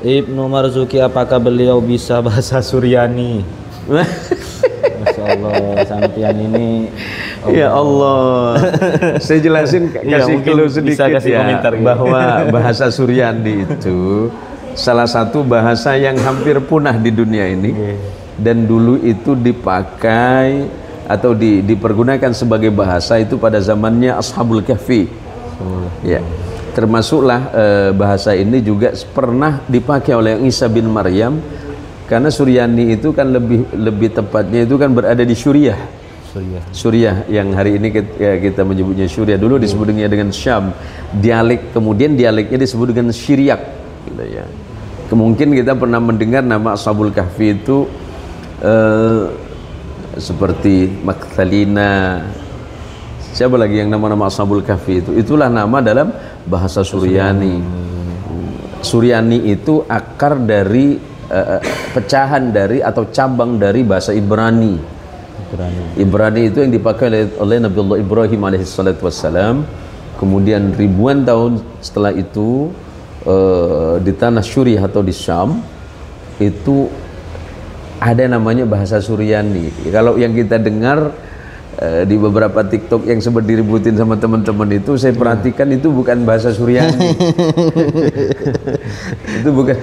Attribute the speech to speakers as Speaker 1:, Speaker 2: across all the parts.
Speaker 1: Ibnu Marzuki, apakah beliau bisa bahasa Suryani? Masya Allah, sampian ini.
Speaker 2: Ya Allah, saya jelasin, kasih clue sedikit ya, bahwa bahasa Suryani itu salah satu bahasa yang hampir punah di dunia ini, dan dulu itu dipakai atau dipergunakan sebagai bahasa itu pada zamannya Ashabul Kahfi. Ya, termasuklah bahasa ini juga pernah dipakai oleh Isa bin Maryam, karena Suryani itu kan lebih tepatnya itu kan berada di Suriah. Suriah yang hari ini kita menyebutnya Suriah, dulu disebut dengan Syam, kemudian dialeknya disebut dengan Syriak gitu ya. Kemungkin kita pernah mendengar nama Ashabul Kahfi itu seperti Magdalena, siapa lagi yang nama-nama Ashabul Kahfi itu, itulah nama dalam bahasa Suryani. Suryani itu akar dari pecahan dari atau cabang dari bahasa Ibrani. Ibrani itu yang dipakai oleh Nabiullah Ibrahim alaihissalatu wassalam. Kemudian ribuan tahun setelah itu di tanah Suriah atau di Syam itu ada namanya bahasa Suryani. Kalau yang kita dengar di beberapa TikTok yang sempat diributin sama teman-teman itu, saya perhatikan itu bukan bahasa Suryani. Itu bukan.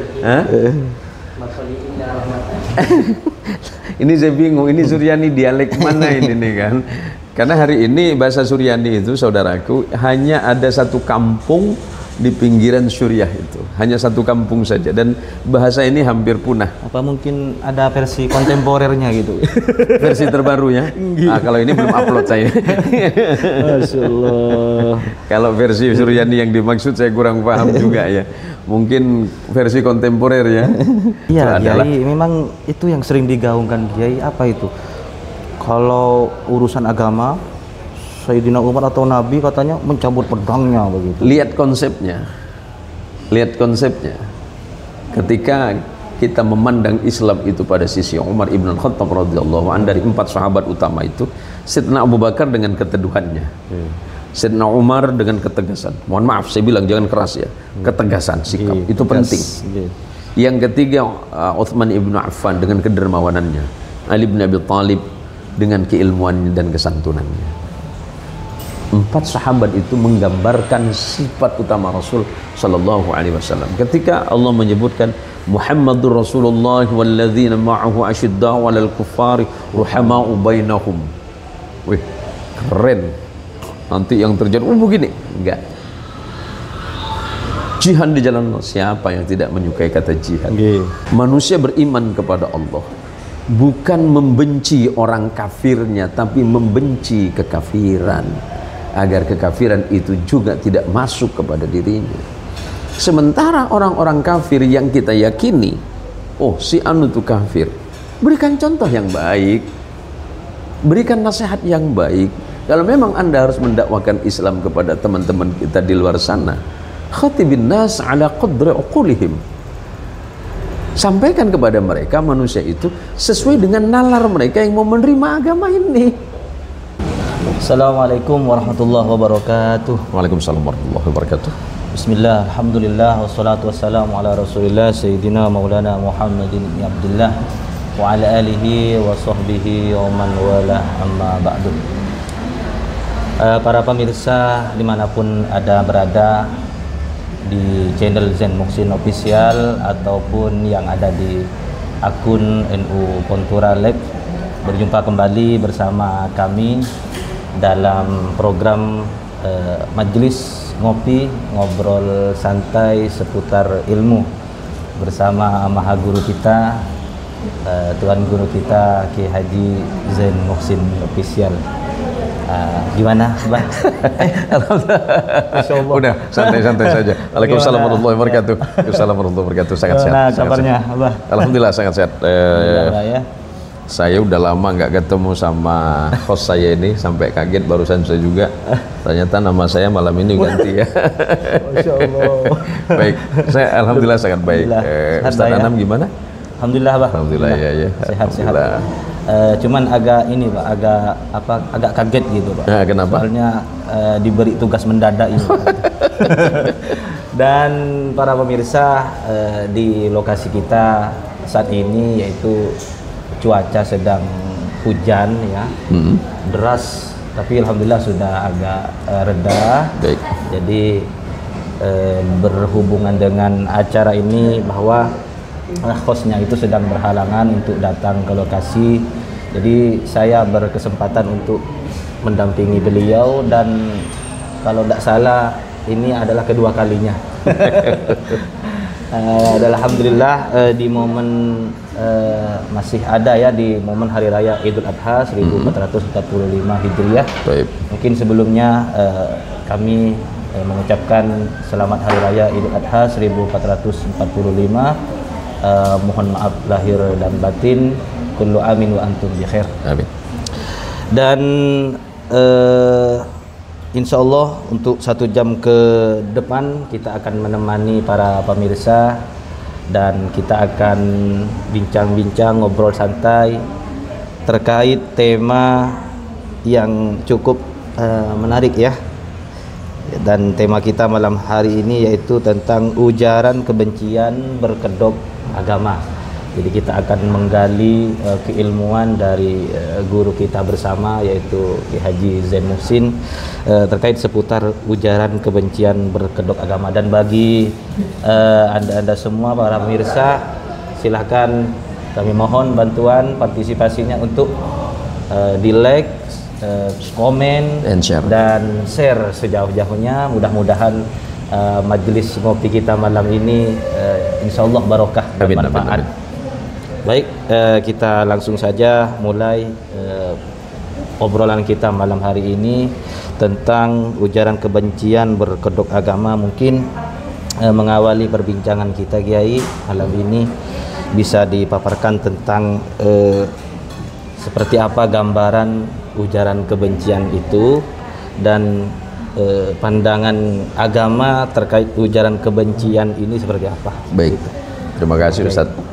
Speaker 2: Ini saya bingung, ini Suryani dialek mana ini nih kan? Karena hari ini bahasa Suryani itu, saudaraku, hanya ada satu kampung di pinggiran Suriah itu, hanya satu kampung saja, dan bahasa ini hampir punah.
Speaker 1: Apa mungkin ada versi kontemporernya gitu?
Speaker 2: Versi terbarunya? Kalau ini belum upload saya.
Speaker 1: Masya Allah.
Speaker 2: Kalau versi Suryani yang dimaksud saya kurang paham juga ya. Mungkin versi kontemporer ya.
Speaker 1: Iya, Kiai, memang itu yang sering digaungkan Kiai, apa itu? Kalau urusan agama, Sayyidina Umar atau Nabi katanya mencabut pedangnya begitu.
Speaker 2: Lihat konsepnya. Lihat konsepnya. Ketika kita memandang Islam itu pada sisi Umar ibn Khattab radhiyallahu anhu, dari 4 sahabat utama itu, Sayyidina Abu Bakar dengan keteduhannya. Sayyidina Umar dengan ketegasan. Mohon maaf saya bilang jangan keras ya. Ketegasan sikap itu penting. Yang ketiga Utsman ibn Affan dengan kedermawanannya. Ali bin Abi Thalib dengan keilmuannya dan kesantunannya. 4 sahabat itu menggambarkan sifat utama Rasul sallallahu alaihi wasallam. Ketika Allah menyebutkan Muhammadur Rasulullah walladzina ma'ahu asyidda'u 'alal kuffari ruhama'u bainahum. Wih, keren. Nanti yang terjadi begini, enggak. Jihad di jalan Allah, siapa yang tidak menyukai kata jihad? Manusia beriman kepada Allah bukan membenci orang kafirnya, tapi membenci kekafiran, agar kekafiran itu juga tidak masuk kepada dirinya. Sementara orang-orang kafir yang kita yakini, oh si anu itu kafir, berikan contoh yang baik, berikan nasihat yang baik. Kalau memang Anda harus mendakwakan Islam kepada teman-teman kita di luar sana, khatibin nas ala qadri uqulihim, sampaikan kepada mereka manusia itu sesuai dengan nalar mereka yang mau menerima agama ini.
Speaker 1: Assalamualaikum warahmatullahi wabarakatuh.
Speaker 2: Waalaikumsalam warahmatullahi wabarakatuh.
Speaker 1: Bismillah, alhamdulillah, wassalatu wassalamu ala rasulillah Sayyidina Maulana Muhammadin ibn Abdullah wa ala alihi wa sahbihi wa man wala, amma ba'du. Para pemirsa dimanapun ada berada di channel Zain Muhsin Official ataupun yang ada di akun NU Kontura Live, berjumpa kembali bersama kami dalam program Majelis Ngopi, ngobrol santai seputar ilmu bersama Maha Guru kita, Tuan Guru kita Ki Haji Zain Muhsin Official. Gimana, Bang?
Speaker 2: Alhamdulillah. Udah santai-santai saja. Waalaikumsalam warahmatullahi wabarakatuh. Waalaikumsalam warahmatullahi wabarakatuh. Sangat sehat.
Speaker 1: Nah, kabarnya, Abah?
Speaker 2: Alhamdulillah sangat sehat.
Speaker 1: Ya.
Speaker 2: Saya udah lama nggak ketemu sama host saya ini, sampai kaget barusan saya juga. Ternyata nama saya malam ini ganti ya.
Speaker 1: Masya Allah.
Speaker 2: Baik, saya alhamdulillah sangat baik. Ustaz Anam gimana?
Speaker 1: Alhamdulillah, Bah.
Speaker 2: Alhamdulillah ya.
Speaker 1: Sehat-sehat. Cuman agak ini, Pak, agak kaget gitu, Pak.
Speaker 2: Kenapa?
Speaker 1: Soalnya diberi tugas mendadak ini. Dan para pemirsa, di lokasi kita saat ini yaitu cuaca sedang hujan ya, deras, tapi alhamdulillah sudah agak reda.
Speaker 2: Baik.
Speaker 1: Jadi berhubungan dengan acara ini bahwa hostnya itu sedang berhalangan untuk datang ke lokasi. Jadi saya berkesempatan untuk mendampingi beliau, dan kalau tidak salah ini adalah kedua kalinya. Alhamdulillah di momen masih ada ya, di momen Hari Raya Idul Adha 1445 Hijriah.
Speaker 2: Baik.
Speaker 1: Mungkin sebelumnya kami mengucapkan selamat Hari Raya Idul Adha 1445. Mohon maaf lahir dan batin. Kullu amin wa antum bi khair.
Speaker 2: Amin.
Speaker 1: Dan insya Allah untuk 1 jam ke depan kita akan menemani para pemirsa, dan kita akan bincang-bincang, ngobrol santai terkait tema yang cukup menarik ya. Dan tema kita malam hari ini yaitu tentang ujaran kebencian berkedok agama. Jadi kita akan menggali keilmuan dari guru kita bersama, yaitu Ki Haji Zain Muhsin, terkait seputar ujaran kebencian berkedok agama. Dan bagi anda semua para pemirsa, silahkan kami mohon bantuan partisipasinya untuk di like, komen, dan share sejauh-jauhnya. Mudah-mudahan majelis ngopi kita malam ini insya Allah barokah dan manfaat. Baik, kita langsung saja mulai obrolan kita malam hari ini tentang ujaran kebencian berkedok agama. Mungkin mengawali perbincangan kita, Kiai, malam ini bisa dipaparkan tentang seperti apa gambaran ujaran kebencian itu, dan pandangan agama terkait ujaran kebencian ini seperti apa.
Speaker 2: Baik, terima kasih Ustadz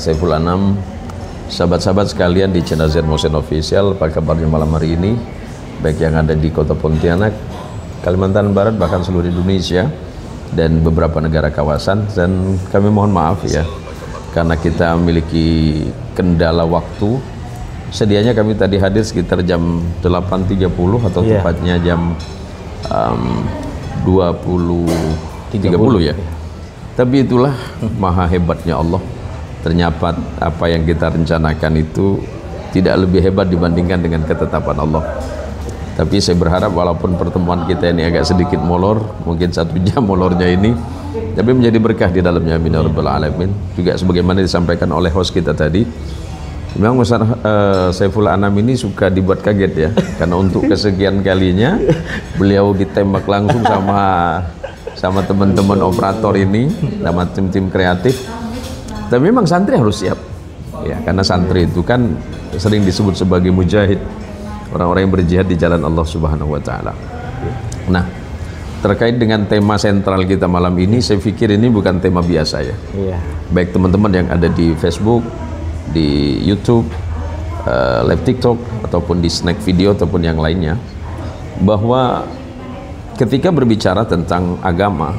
Speaker 2: Saiful Anam. Sahabat-sahabat sekalian di channel Zain Muhsin Official, apa kabarnya malam hari ini? Baik yang ada di kota Pontianak, Kalimantan Barat, bahkan seluruh Indonesia dan beberapa negara kawasan. Dan kami mohon maaf ya, karena kita memiliki kendala waktu. Sedianya kami tadi hadir sekitar jam 8.30 atau tepatnya jam 20.30 ya. Tapi itulah maha hebatnya Allah. Ternyata apa yang kita rencanakan itu tidak lebih hebat dibandingkan dengan ketetapan Allah. Tapi saya berharap walaupun pertemuan kita ini agak sedikit molor, mungkin 1 jam molornya ini, tapi menjadi berkah di dalamnya. Amin ya rabbal alamin. Juga sebagaimana disampaikan oleh host kita tadi, memang Ustaz Saiful Anam ini suka dibuat kaget ya, karena untuk kesekian kalinya beliau ditembak langsung sama teman-teman operator ini, sama tim-tim kreatif. Tapi memang santri harus siap ya, karena santri itu kan sering disebut sebagai mujahid, orang-orang yang berjihad di jalan Allah Subhanahu wa taala. Nah, terkait dengan tema sentral kita malam ini, saya pikir ini bukan tema biasa ya. Baik teman-teman yang ada di Facebook, di YouTube, live TikTok, ataupun di snack video ataupun yang lainnya, bahwa ketika berbicara tentang agama,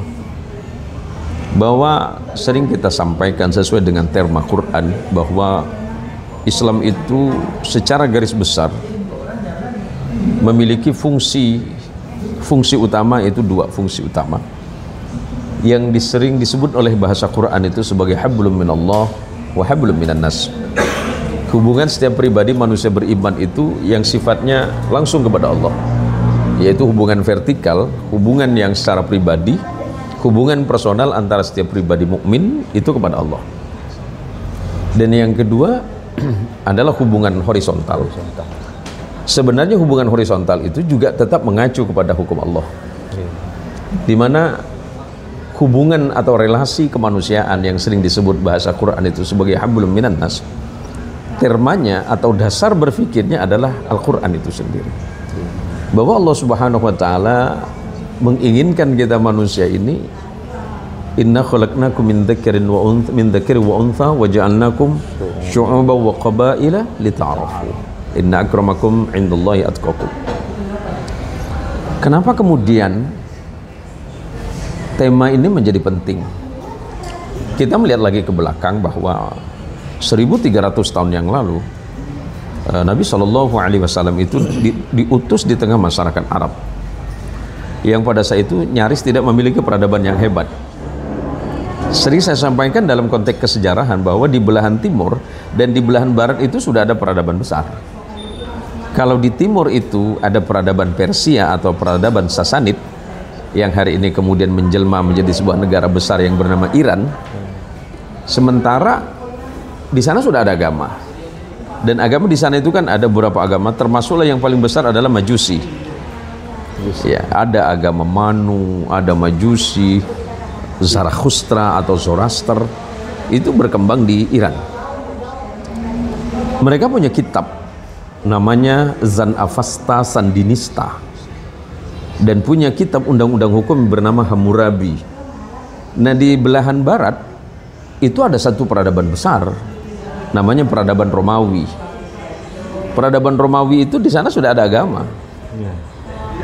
Speaker 2: bahwa sering kita sampaikan sesuai dengan terma Quran bahwa Islam itu secara garis besar memiliki fungsi utama, itu 2 fungsi utama yang sering disebut oleh bahasa Quran itu sebagai hablum minallah wa hablum minan nas. Hubungan setiap pribadi manusia beriman itu yang sifatnya langsung kepada Allah, yaitu hubungan vertikal, hubungan yang secara pribadi, hubungan personal antara setiap pribadi mukmin itu kepada Allah. Dan yang kedua adalah hubungan horizontal. Sebenarnya hubungan horizontal itu juga tetap mengacu kepada hukum Allah, di mana hubungan atau relasi kemanusiaan yang sering disebut bahasa Quran itu sebagai hablum minan nas, termanya atau dasar berfikirnya adalah Al-Quran itu sendiri. Bahwa Allah Subhanahu wa taala menginginkan kita manusia ini, inna khalaqnakum min dzakarin wa untha wa ja'alnakum syu'uban wa qabaila lita'arafu inna akramakum indallahi atqakum. Kenapa kemudian tema ini menjadi penting. Kita melihat lagi ke belakang bahwa 1300 tahun yang lalu Nabi SAW itu diutus di tengah masyarakat Arab yang pada saat itu nyaris tidak memiliki peradaban yang hebat. Sering saya sampaikan dalam konteks kesejarahan bahwa di belahan timur dan di belahan barat itu sudah ada peradaban besar. Kalau di timur itu ada peradaban Persia atau peradaban Sasanid yang hari ini kemudian menjelma menjadi sebuah negara besar yang bernama Iran. Sementara di sana sudah ada agama, dan agama di sana itu kan ada beberapa agama, termasuklah yang paling besar adalah Majusi. Ya, ada agama Manu, ada Majusi, Zarathustra atau Zoroaster, itu berkembang di Iran. Mereka punya kitab namanya Zanavasta Sandinista, dan punya kitab undang-undang hukum bernama Hammurabi. Nah, di belahan barat itu ada satu peradaban besar namanya peradaban Romawi. Peradaban Romawi itu di sana sudah ada agama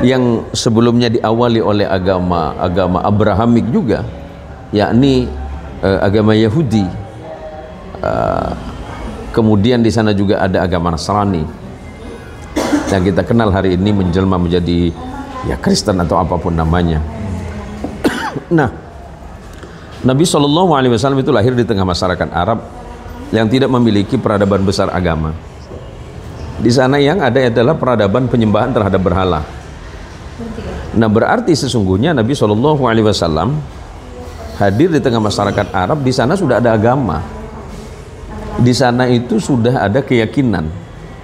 Speaker 2: yang sebelumnya diawali oleh agama Abrahamik juga, yakni agama Yahudi. Kemudian di sana juga ada agama Nasrani yang kita kenal hari ini menjelma menjadi ya Kristen atau apapun namanya. Nah, Nabi SAW itu lahir di tengah masyarakat Arab yang tidak memiliki peradaban besar agama. Di sana yang ada adalah peradaban penyembahan terhadap berhala. Nah, berarti sesungguhnya Nabi SAW hadir di tengah masyarakat Arab. Di sana sudah ada agama. Di sana itu sudah ada keyakinan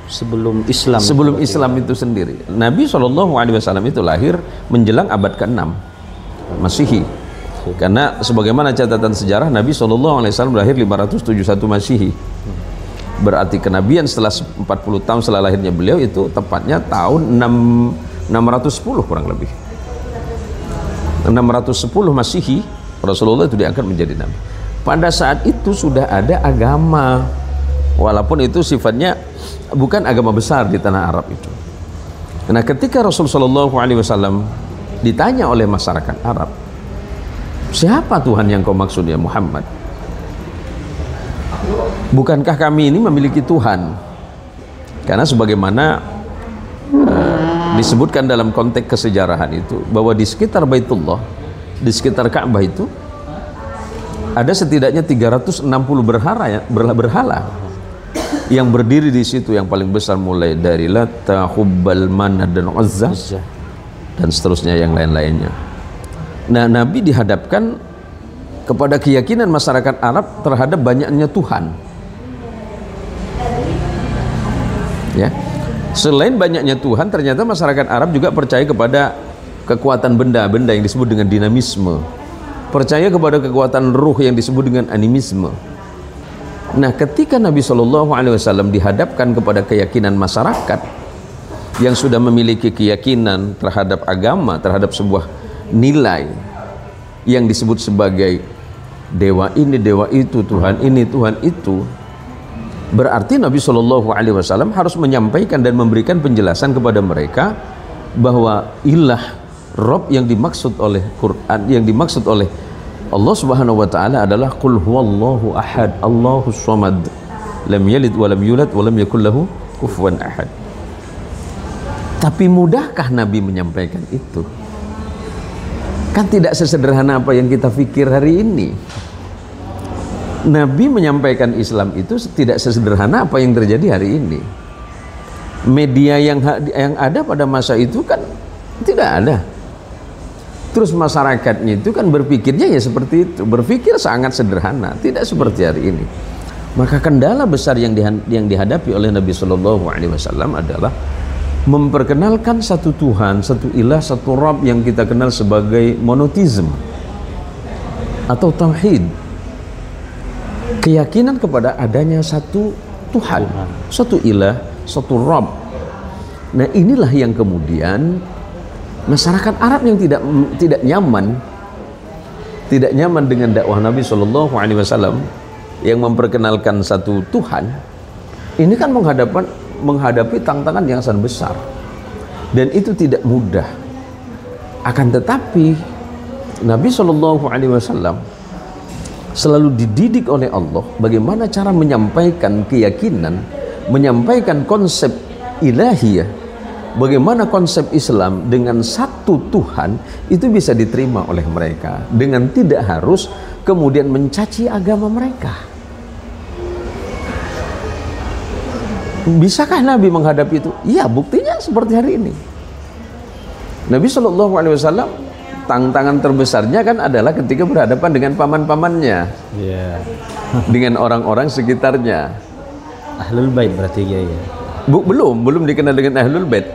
Speaker 2: sebelum Islam. Sebelum Islam itu sendiri. Nabi SAW itu lahir menjelang abad ke-6 Masehi. Karena sebagaimana catatan sejarah, Nabi SAW lahir 571 Masehi. Berarti kenabian setelah 40 tahun setelah lahirnya beliau itu tepatnya tahun 610 kurang lebih. 610 Masehi Rasulullah itu diangkat menjadi nabi. Pada saat itu sudah ada agama, walaupun itu sifatnya bukan agama besar di tanah Arab itu. Nah, ketika Rasulullah SAW ditanya oleh masyarakat Arab, siapa Tuhan yang kau maksud ya Muhammad? Bukankah kami ini memiliki Tuhan? Karena sebagaimana disebutkan dalam konteks kesejarahan itu, bahwa di sekitar Baitullah, di sekitar Ka'bah itu ada setidaknya 360 berhala yang berdiri di situ, yang paling besar mulai dari Lata, Hubbal, Manat dan Uzza dan seterusnya yang lain-lainnya. Nah, Nabi dihadapkan kepada keyakinan masyarakat Arab terhadap banyaknya Tuhan. Ya. Selain banyaknya Tuhan, ternyata masyarakat Arab juga percaya kepada kekuatan benda-benda yang disebut dengan dinamisme. Percaya kepada kekuatan ruh yang disebut dengan animisme. Nah, ketika Nabi SAW dihadapkan kepada keyakinan masyarakat yang sudah memiliki keyakinan terhadap agama, terhadap sebuah nilai yang disebut sebagai dewa ini, dewa itu, Tuhan ini, Tuhan itu, berarti Nabi SAW harus menyampaikan dan memberikan penjelasan kepada mereka bahwa ilah Rabb yang dimaksud oleh Quran, yang dimaksud oleh Allah Subhanahu wa taala adalah qul huwallahu ahad, Allahus samad, lam yalid wa lam yulad wa lam yakul lahu kufuwan ahad. Tapi mudahkah Nabi menyampaikan itu? Kan tidak sesederhana apa yang kita pikir hari ini. Nabi menyampaikan Islam itu tidak sesederhana apa yang terjadi hari ini. Media yang ada pada masa itu kan tidak ada. Terus masyarakatnya itu kan berpikirnya ya seperti itu, berpikir sangat sederhana, tidak seperti hari ini. Maka kendala besar yang dihadapi oleh Nabi SAW adalah memperkenalkan satu Tuhan, satu ilah, satu Rabb yang kita kenal sebagai monoteisme atau tauhid. Keyakinan kepada adanya satu Tuhan, satu ilah, satu Rabb. Nah, inilah yang kemudian masyarakat Arab yang tidak nyaman dengan dakwah Nabi SAW yang memperkenalkan satu Tuhan, ini kan menghadapi tantangan yang sangat besar, dan itu tidak mudah. Akan tetapi Nabi SAW selalu dididik oleh Allah bagaimana cara menyampaikan keyakinan, menyampaikan konsep ilahiyah, bagaimana konsep Islam dengan satu Tuhan itu bisa diterima oleh mereka dengan tidak harus kemudian mencaci agama mereka. Bisakah Nabi menghadapi itu? Iya, buktinya seperti hari ini. Nabi SAW tantangan terbesarnya kan adalah ketika berhadapan dengan paman-pamannya, dengan orang-orang sekitarnya.
Speaker 1: Ahlul Bait berarti ya.
Speaker 2: Belum dikenal dengan Ahlul Bait,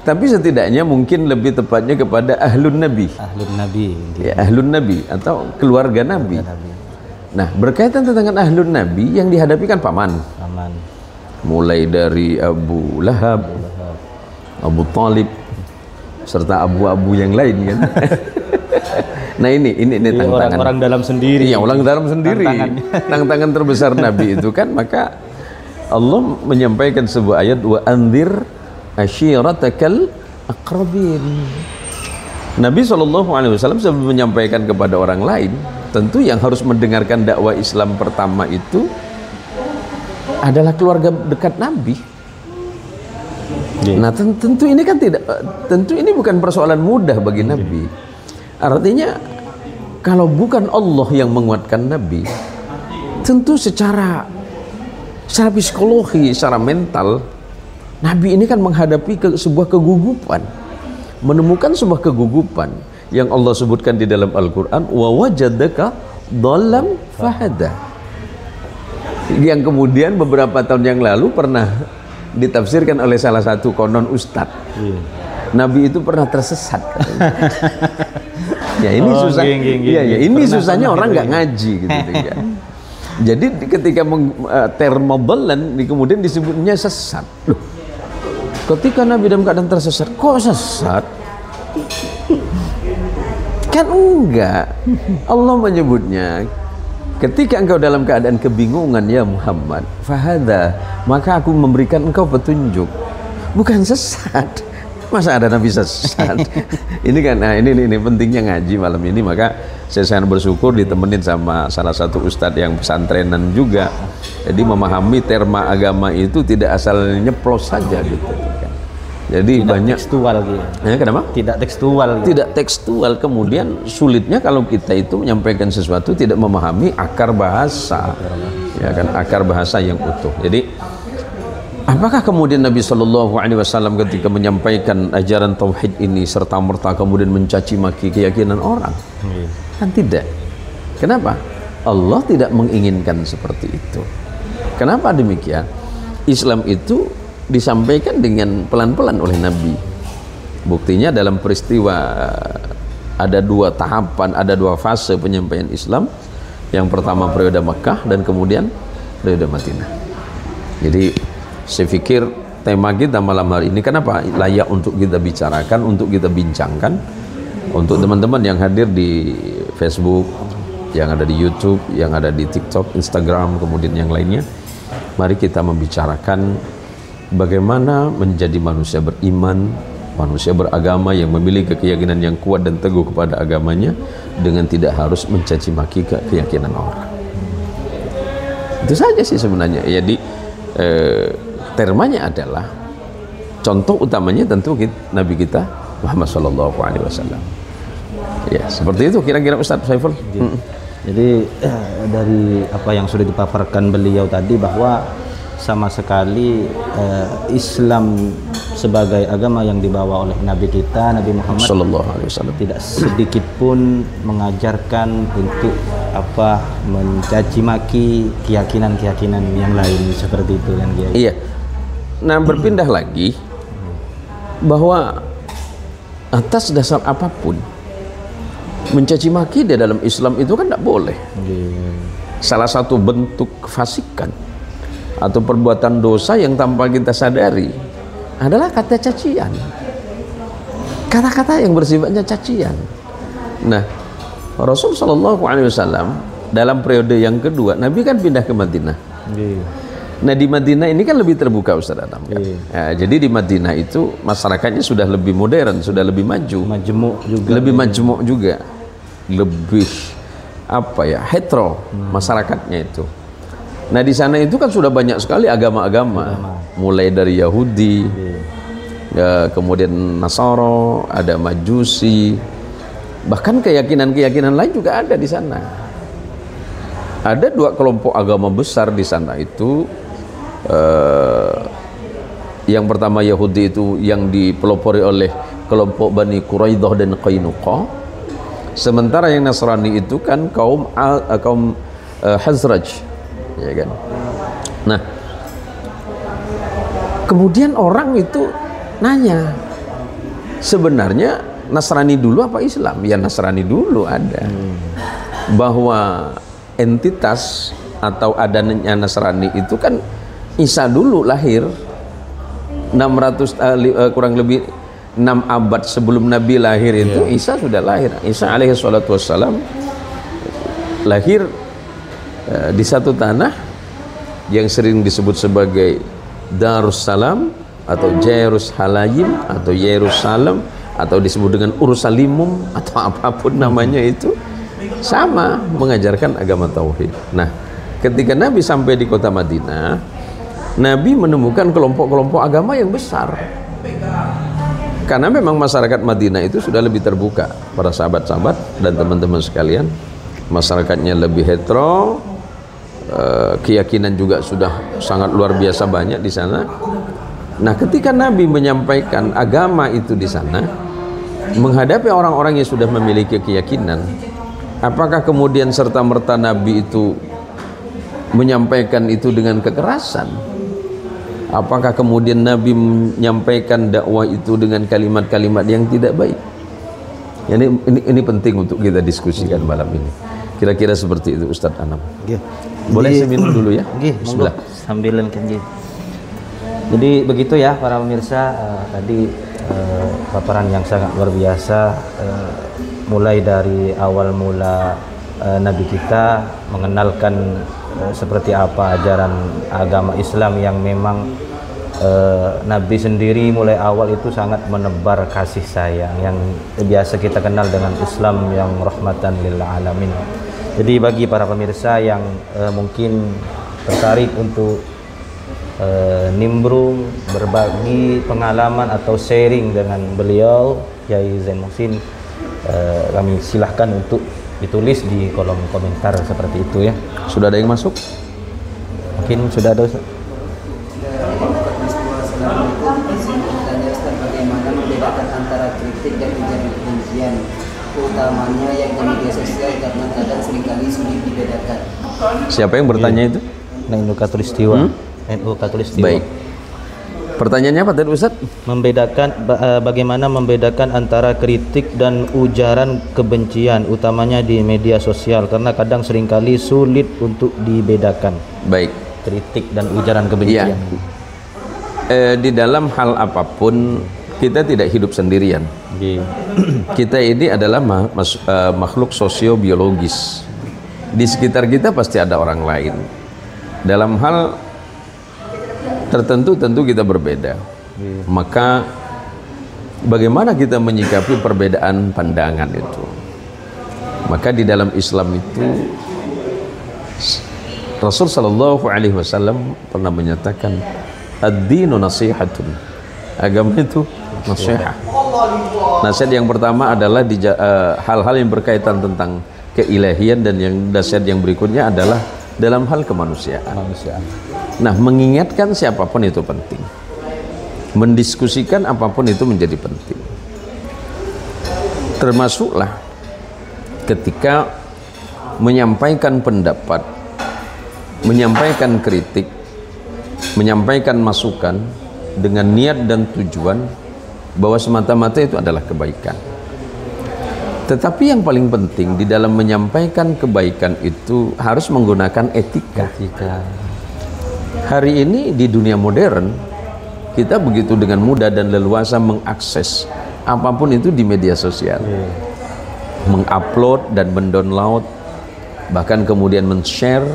Speaker 2: tapi setidaknya mungkin lebih tepatnya kepada Ahlun Nabi.
Speaker 1: Ahlun Nabi.
Speaker 2: Ya, Ahlun Nabi atau keluarga Nabi. Nah, berkaitan dengan Ahlun Nabi yang dihadapi kan paman. Mulai dari Abu Lahab, Abu Talib, serta abu-abu yang lain kan. Nah ini tantangan
Speaker 1: orang-orang dalam sendiri.
Speaker 2: Iya, orang dalam sendiri. Tantangan terbesar Nabi itu kan, maka Allah menyampaikan sebuah ayat, wa anzir asyiratakal aqrabin. Nabi SAW sebelum menyampaikan kepada orang lain, tentu yang harus mendengarkan dakwah Islam pertama itu adalah keluarga dekat Nabi. Nah, tentu ini kan tentu ini bukan persoalan mudah bagi Nabi. Artinya kalau bukan Allah yang menguatkan Nabi, tentu secara psikologi, secara mental, Nabi ini kan menghadapi sebuah kegugupan, menemukan sebuah kegugupan yang Allah sebutkan di dalam Al-Quran, wa wajadaka dhalam fahada, yang kemudian beberapa tahun yang lalu pernah ditafsirkan oleh salah satu konon ustadz. Nabi itu pernah tersesat. Ya ini susah. Ini susahnya orang nggak ngaji gitu kan. Jadi ketika termobelan kemudian disebutnya sesat. Loh, ketika Nabi dalam keadaan tersesat, kok sesat? Kan enggak. Allah menyebutnya, ketika engkau dalam keadaan kebingungan ya Muhammad, fahada, maka aku memberikan engkau petunjuk, bukan sesat. Masa ada Nabi sesat? Ini kan, nah ini pentingnya ngaji malam ini. Maka saya sangat bersyukur ditemenin sama salah satu ustadz yang pesantrenan juga. Jadi memahami terma agama itu tidak asal nyeplos saja gitu kan. Jadi tidak banyak
Speaker 1: tekstual gitu.
Speaker 2: Kenapa?
Speaker 1: Tidak tekstual. Gitu.
Speaker 2: Tidak tekstual. Kemudian sulitnya kalau kita itu menyampaikan sesuatu tidak memahami akar bahasa. Ya kan, akar bahasa yang utuh. Jadi apakah kemudian Nabi SAW ketika menyampaikan ajaran tauhid ini serta merta kemudian mencaci maki keyakinan orang? Kan tidak. Kenapa? Allah tidak menginginkan seperti itu. Kenapa demikian? Islam itu disampaikan dengan pelan-pelan oleh Nabi. Buktinya dalam peristiwa ada dua tahapan, ada dua fase penyampaian Islam. Yang pertama periode Mekah dan kemudian periode Madinah. Jadi saya pikir tema kita malam hari ini kenapa layak untuk kita bicarakan, untuk kita bincangkan, untuk teman-teman yang hadir di Facebook, yang ada di YouTube, yang ada di TikTok, Instagram, kemudian yang lainnya. Mari kita membicarakan bagaimana menjadi manusia beriman, manusia beragama yang memiliki keyakinan yang kuat dan teguh kepada agamanya dengan tidak harus mencaci maki keyakinan orang. Itu saja sih sebenarnya. Jadi termanya adalah contoh utamanya tentu Nabi kita Muhammad SAW. Ya, seperti itu kira-kira Ustaz Saiful.
Speaker 1: Jadi dari apa yang sudah dipaparkan beliau tadi, bahwa sama sekali Islam sebagai agama yang dibawa oleh Nabi kita Nabi Muhammad SAW tidak sedikit pun mengajarkan untuk apa mencaci maki keyakinan-keyakinan yang lain seperti itu kan Kiai.
Speaker 2: Iya. Nah, berpindah lagi bahwa atas dasar apapun mencaci maki di dalam Islam itu kan tidak boleh. Salah satu bentuk kefasikan atau perbuatan dosa yang tanpa kita sadari adalah kata cacian, kata-kata yang bersifatnya cacian. Nah, Rasul SAW dalam periode yang kedua, Nabi kan pindah ke Madinah. Nah, di Madinah ini kan lebih terbuka Ustaz Adam kan? Ya, jadi di Madinah itu masyarakatnya sudah lebih modern, sudah lebih maju,
Speaker 1: majemuk juga,
Speaker 2: lebih majemuk juga. lebih apa ya, hetero masyarakatnya itu. Nah di sana itu kan sudah banyak sekali agama-agama, mulai dari Yahudi, ya, kemudian Nasoro, ada Majusi, bahkan keyakinan-keyakinan lain juga ada di sana. Ada 2 kelompok agama besar di sana itu. Yang pertama Yahudi itu yang dipelopori oleh kelompok Bani Quraidah dan Qainuqa. Sementara yang Nasrani itu kan kaum Khazraj, ya kan. Nah, kemudian orang itu nanya, sebenarnya Nasrani dulu apa Islam? Ya Nasrani dulu ada. Bahwa entitas atau adanya Nasrani itu kan Isa dulu lahir kurang lebih 6 abad sebelum Nabi lahir itu, Isa sudah lahir. Isa alaihi salatu wassalam lahir di satu tanah yang sering disebut sebagai Darussalam atau Jerusalem atau Yerusalem atau disebut dengan Ursalimum atau apapun namanya, itu sama mengajarkan agama tauhid. Nah, ketika Nabi sampai di kota Madinah, Nabi menemukan kelompok-kelompok agama yang besar. Karena memang masyarakat Madinah itu sudah lebih terbuka, para sahabat-sahabat dan teman-teman sekalian. Masyarakatnya lebih hetero, keyakinan juga sudah sangat luar biasa banyak di sana. Nah, ketika Nabi menyampaikan agama itu di sana, menghadapi orang-orang yang sudah memiliki keyakinan, apakah kemudian serta-merta Nabi itu menyampaikan itu dengan kekerasan? Apakah kemudian Nabi menyampaikan dakwah itu dengan kalimat-kalimat yang tidak baik? Ini penting untuk kita diskusikan malam ini. Kira-kira seperti itu Ustadz Anam. Boleh saya minum dulu ya?
Speaker 1: Bismillah. Sambilan kanji. Jadi begitu ya para pemirsa, tadi paparan yang sangat luar biasa, mulai dari awal mula Nabi kita mengenalkan seperti apa ajaran agama Islam yang memang Nabi sendiri mulai awal itu sangat menebar kasih sayang yang biasa kita kenal dengan Islam yang rahmatan lil alamin. Jadi bagi para pemirsa yang mungkin tertarik untuk nimbrung, berbagi pengalaman atau sharing dengan beliau Kiai Zain Muhsin, kami silahkan untuk ditulis di kolom komentar seperti itu ya.
Speaker 2: Sudah ada yang masuk?
Speaker 1: Mungkin sudah ada Ustaz.
Speaker 3: Bagaimana membedakan antara kritik dan ujaran kebencian, utamanya yang di media sosial, karena kadang seringkali sulit dibedakan.
Speaker 2: Siapa yang bertanya itu?
Speaker 1: NU Katulistiwa. NU Katulistiwa.
Speaker 2: Baik. Pertanyaannya apa tadi Ustaz?
Speaker 1: Bagaimana membedakan antara kritik dan ujaran kebencian, utamanya di media sosial, karena kadang seringkali sulit untuk dibedakan.
Speaker 2: Baik.
Speaker 1: Kritik dan ujaran kebencian.
Speaker 2: Ya. Di dalam hal apapun kita tidak hidup sendirian. Kita ini adalah makhluk sosiobiologis. Di sekitar kita pasti ada orang lain. Dalam hal tertentu tentu kita berbeda. Maka bagaimana kita menyikapi perbedaan pandangan itu? Maka di dalam Islam itu Rasul sallallahu alaihi wasallam pernah menyatakan ad-dinu nasihatun. Agama itu nasihat. Nasihat yang pertama adalah hal-hal yang berkaitan tentang keilahian, dan yang nasihat yang berikutnya adalah dalam hal kemanusiaan. Nah, mengingatkan siapapun itu penting. Mendiskusikan apapun itu menjadi penting. Termasuklah ketika menyampaikan pendapat, menyampaikan kritik, menyampaikan masukan dengan niat dan tujuan bahwa semata-mata itu adalah kebaikan. Tetapi yang paling penting di dalam menyampaikan kebaikan itu harus menggunakan etika. Hari ini di dunia modern kita begitu dengan mudah dan leluasa mengakses apapun itu di media sosial, mengupload dan mendownload, bahkan kemudian men-share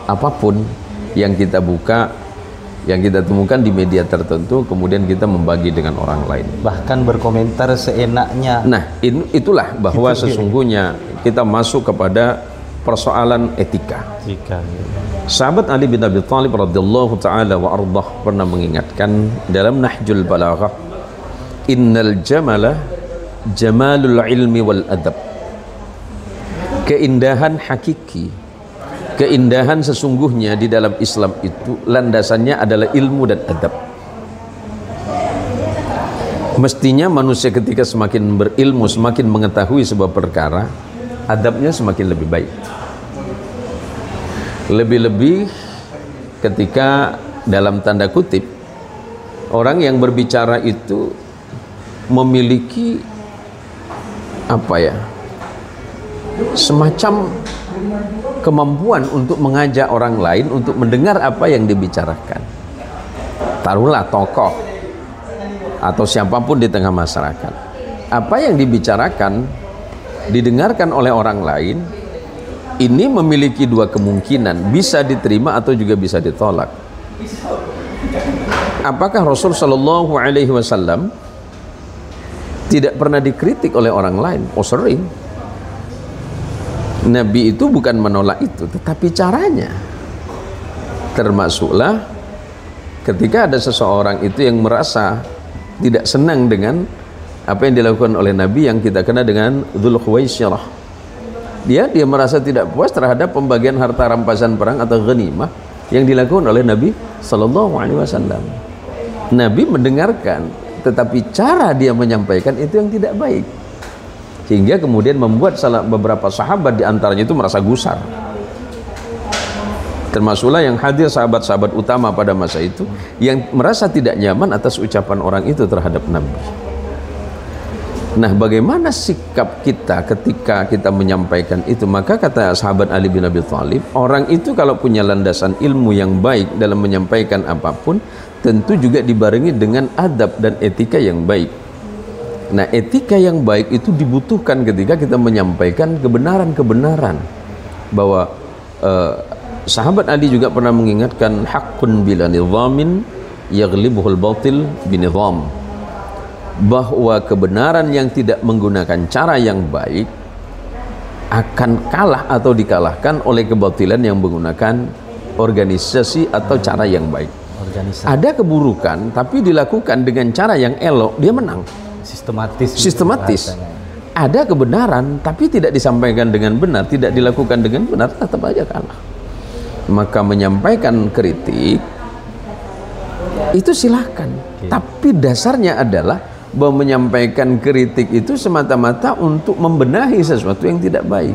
Speaker 2: apapun yang kita buka yang kita temukan di media tertentu, kemudian kita membagi dengan orang lain.
Speaker 1: Bahkan berkomentar seenaknya.
Speaker 2: Nah, itulah bahwa sesungguhnya kita masuk kepada persoalan etika. Sahabat Ali bin Abi Thalib radhiyallahu taala wa ardah pernah mengingatkan dalam Nahjul Balaghah, innal jamala jamalul ilmi wal adab. Keindahan hakiki, keindahan sesungguhnya di dalam Islam itu landasannya adalah ilmu dan adab. Mestinya manusia ketika semakin berilmu, semakin mengetahui sebuah perkara, adabnya semakin lebih baik. Lebih-lebih ketika dalam tanda kutip orang yang berbicara itu memiliki apa ya, semacam kemampuan untuk mengajak orang lain untuk mendengar apa yang dibicarakan. Taruhlah tokoh atau siapapun di tengah masyarakat, apa yang dibicarakan didengarkan oleh orang lain, ini memiliki dua kemungkinan, bisa diterima atau juga bisa ditolak. Apakah Rasul Shallallahu Alaihi Wasallam tidak pernah dikritik oleh orang lain? Oh, sering. Nabi itu bukan menolak itu, tetapi caranya. Termasuklah ketika ada seseorang itu yang merasa tidak senang dengan apa yang dilakukan oleh Nabi, yang kita kenal dengan Dzul Khuwaisirah. Dia merasa tidak puas terhadap pembagian harta rampasan perang atau ghanimah yang dilakukan oleh Nabi Sallallahu Alaihi Wasallam. Nabi mendengarkan, tetapi cara dia menyampaikan itu yang tidak baik, hingga kemudian membuat beberapa sahabat diantaranya itu merasa gusar. Termasuklah yang hadir sahabat-sahabat utama pada masa itu yang merasa tidak nyaman atas ucapan orang itu terhadap Nabi. Nah, bagaimana sikap kita ketika kita menyampaikan itu? Maka kata sahabat Ali bin Abi Thalib, orang itu kalau punya landasan ilmu yang baik dalam menyampaikan apapun, tentu juga dibarengi dengan adab dan etika yang baik. Nah, etika yang baik itu dibutuhkan ketika kita menyampaikan kebenaran-kebenaran. Bahwa sahabat Ali juga pernah mengingatkan, haqqun bila nidhamin yaghlibuhul batil binidham, bahwa kebenaran yang tidak menggunakan cara yang baik akan kalah atau dikalahkan oleh kebatilan yang menggunakan organisasi atau cara yang baik. Ada keburukan tapi dilakukan dengan cara yang elok, dia menang. Sistematis. Ada kebenaran tapi tidak disampaikan dengan benar, tidak dilakukan dengan benar, tetap aja kalah. Maka menyampaikan kritik itu silahkan, tapi dasarnya adalah bahwa menyampaikan kritik itu semata-mata untuk membenahi sesuatu yang tidak baik.